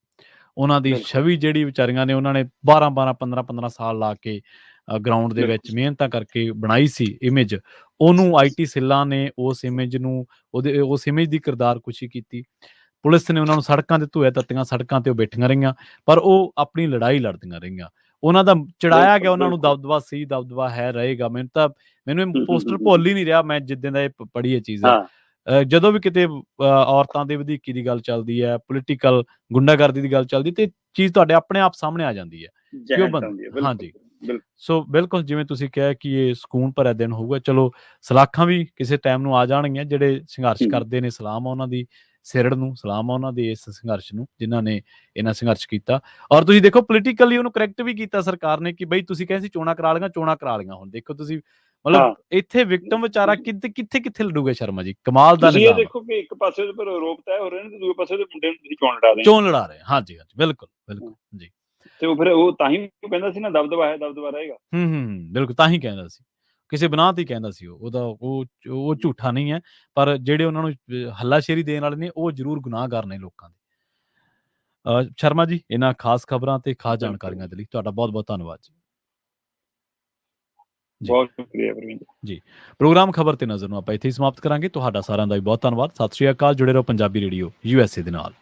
ਉਹਨਾਂ ਦੀ ਛਵੀ ਜਿਹੜੀ ਵਿਚਾਰੀਆਂ ਨੇ ਉਹਨਾਂ ਨੇ 12 15 ਸਾਲ ਲਾ ਕੇ ਗਰਾਊਂਡ ਦੇ ਵਿੱਚ ਮਿਹਨਤਾਂ ਕਰਕੇ ਬਣਾਈ ਸੀ ਇਮੇਜ, ਉਹਨੂੰ IT ਸੈੱਲਾਂ ਨੇ ਉਸ ਇਮੇਜ ਦੀ ਕਿਰਦਾਰਕੁਸ਼ੀ ਕੀਤੀ। ਪੁਲਿਸ ਨੇ ਉਹਨਾਂ ਨੂੰ ਸੜਕਾਂ ਤੇ ਧੋਇਆ ਤੱਤੀਆਂ ਸੜਕਾਂ ਤੇ ਉਹ ਬੈਠੀਆਂ ਰਹੀਆਂ, ਪਰ ਉਹ ਆਪਣੀ ਲੜਾਈ ਲੜਦੀਆਂ ਰਹੀਆਂ। ਉਹਨਾਂ ਦਾ ਚੜਾਇਆ ਗਿਆ, ਉਹਨਾਂ ਨੂੰ ਦਬਦਬਾ ਸੀ, ਦਬਦਬਾ ਹੈ, ਰਹੇਗਾ। ਮੈਨੂੰ ਇਹ ਪੋਸਟਰ ਭੁੱਲ ਹੀ ਨਹੀਂ ਰਿਹਾ, ਮੈਂ ਜਿੱਦਾਂ ਦਾ ਇਹ ਪੜ੍ਹੀ ਇਹ ਚੀਜ਼ ਹੈ। ਜਦੋਂ ਵੀ ਕਿਤੇ ਔਰਤਾਂ ਦੇ ਵਧੀਕੀ ਦੀ ਗੱਲ ਚੱਲਦੀ ਹੈ, ਪੋਲੀਟੀਕਲ ਗੁੰਡਾਗਰਦੀ ਦੀ ਗੱਲ ਚੱਲਦੀ, ਤੇ ਚੀਜ਼ ਤੁਹਾਡੇ ਆਪਣੇ ਆਪ ਸਾਹਮਣੇ ਆ ਜਾਂਦੀ ਹੈ। ਹਾਂਜੀ, ਸੋ ਬਿਲਕੁਲ ਜਿਵੇਂ ਤੁਸੀਂ ਕਿਹਾ ਕਿ ਇਹ ਸਕੂਨ ਭਰਿਆ ਦਿਨ ਹੋਊਗਾ। ਚਲੋ ਸਲਾਖਾਂ ਵੀ ਕਿਸੇ ਟਾਈਮ ਨੂੰ ਆ ਜਾਣਗੀਆਂ। ਜਿਹੜੇ ਸੰਘਰਸ਼ ਕਰਦੇ ਨੇ, ਸਲਾਮ ਆ ਉਹਨਾਂ ਦੀ ਸਿਰੜ ਨੂੰ, ਸਲਾਮ ਆ ਉਹਨਾਂ ਦੇ ਇਸ ਸੰਘਰਸ਼ ਨੂੰ ਜਿਨ੍ਹਾਂ ਨੇ ਇੰਨਾ ਸੰਘਰਸ਼ ਕੀਤਾ। ਔਰ ਤੁਸੀਂ ਦੇਖੋ ਪੋਲੀਟੀਕਲੀ ਉਹਨੂੰ ਕਰੈਕਟ ਵੀ ਕੀਤਾ ਸਰਕਾਰ ਨੇ ਕਿ ਬਈ ਤੁਸੀਂ ਕਹਿੰਦੇ ਸੀ ਚੋਣਾਂ ਕਰਾ ਲਈਆਂ। ਹੁਣ ਦੇਖੋ ਤੁਸੀਂ, ਮਤਲਬ ਇੱਥੇ ਵਿਕਟਮ ਵਿਚਾਰਾ ਕਿੱਥੇ ਲੜੂਗਾ ਸ਼ਰਮਾ ਜੀ, ਕਮਾਲ ਦਾ ਨਿਜ਼ਾਮ। ਦੇਖੋ ਕਿ ਇੱਕ ਪਾਸੇ ਪਰ ਆਰੋਪ ਤੈਅ ਹੋ ਰਹੇ ਨੇ ਤੇ ਦੂਜੇ ਪਾਸੇ ਦੇ ਮੁੰਡੇ ਨੂੰ ਤੁਸੀਂ ਚੋਣ ਲੜਾ ਰਹੇ। ਹਾਂਜੀ ਬਿਲਕੁਲ ਜੀ। ਤੇ ਉਹ ਫਿਰ ਉਹ ਤਾਂ ਹੀ ਕਹਿੰਦਾ ਸੀ ਨਾ ਦਬਦਬਾ ਹੈ, ਦਬਦਬਾ ਰਹੇਗਾ। ਬਿਲਕੁਲ, ਤਾਂ ਹੀ ਕਹਿੰਦਾ ਸੀ, ਕਿਸੇ ਬਨਾਹ ਤੇ ਕਹਿੰਦਾ ਸੀ। ਉਹ ਝੂਠਾ ਨਹੀਂ ਹੈ, ਪਰ ਜਿਹੜੇ ਉਹਨਾਂ ਨੂੰ ਹੱਲਾਸ਼ੇਰੀ ਦੇਣ ਵਾਲੇ ਨੇ ਉਹ ਜ਼ਰੂਰ ਗੁਨਾਹਗਾਰ ਨੇ ਲੋਕਾਂ ਦੇ। ਸ਼ਰਮਾ ਜੀ, ਇਹਨਾਂ ਖਾਸ ਖਬਰਾਂ ਤੇ ਖਾਸ ਜਾਣਕਾਰੀਆਂ ਦੇ ਲਈ ਤੁਹਾਡਾ ਬਹੁਤ ਬਹੁਤ ਧੰਨਵਾਦ ਜੀ। ਬਹੁਤ ਸ਼ੁਕਰੀਆ ਜੀ। ਪ੍ਰੋਗਰਾਮ ਖਬਰ ਤੇ ਨਜ਼ਰ ਨੂੰ ਆਪਾਂ ਇੱਥੇ ਹੀ ਸਮਾਪਤ ਕਰਾਂਗੇ। ਤੁਹਾਡਾ ਸਾਰਿਆਂ ਦਾ ਵੀ ਬਹੁਤ ਧੰਨਵਾਦ। ਸਤਿ ਸ਼੍ਰੀ ਅਕਾਲ। ਜੁੜੇ ਰਹੋ ਪੰਜਾਬੀ ਰੇਡੀਓ USA ਦੇ ਨਾਲ।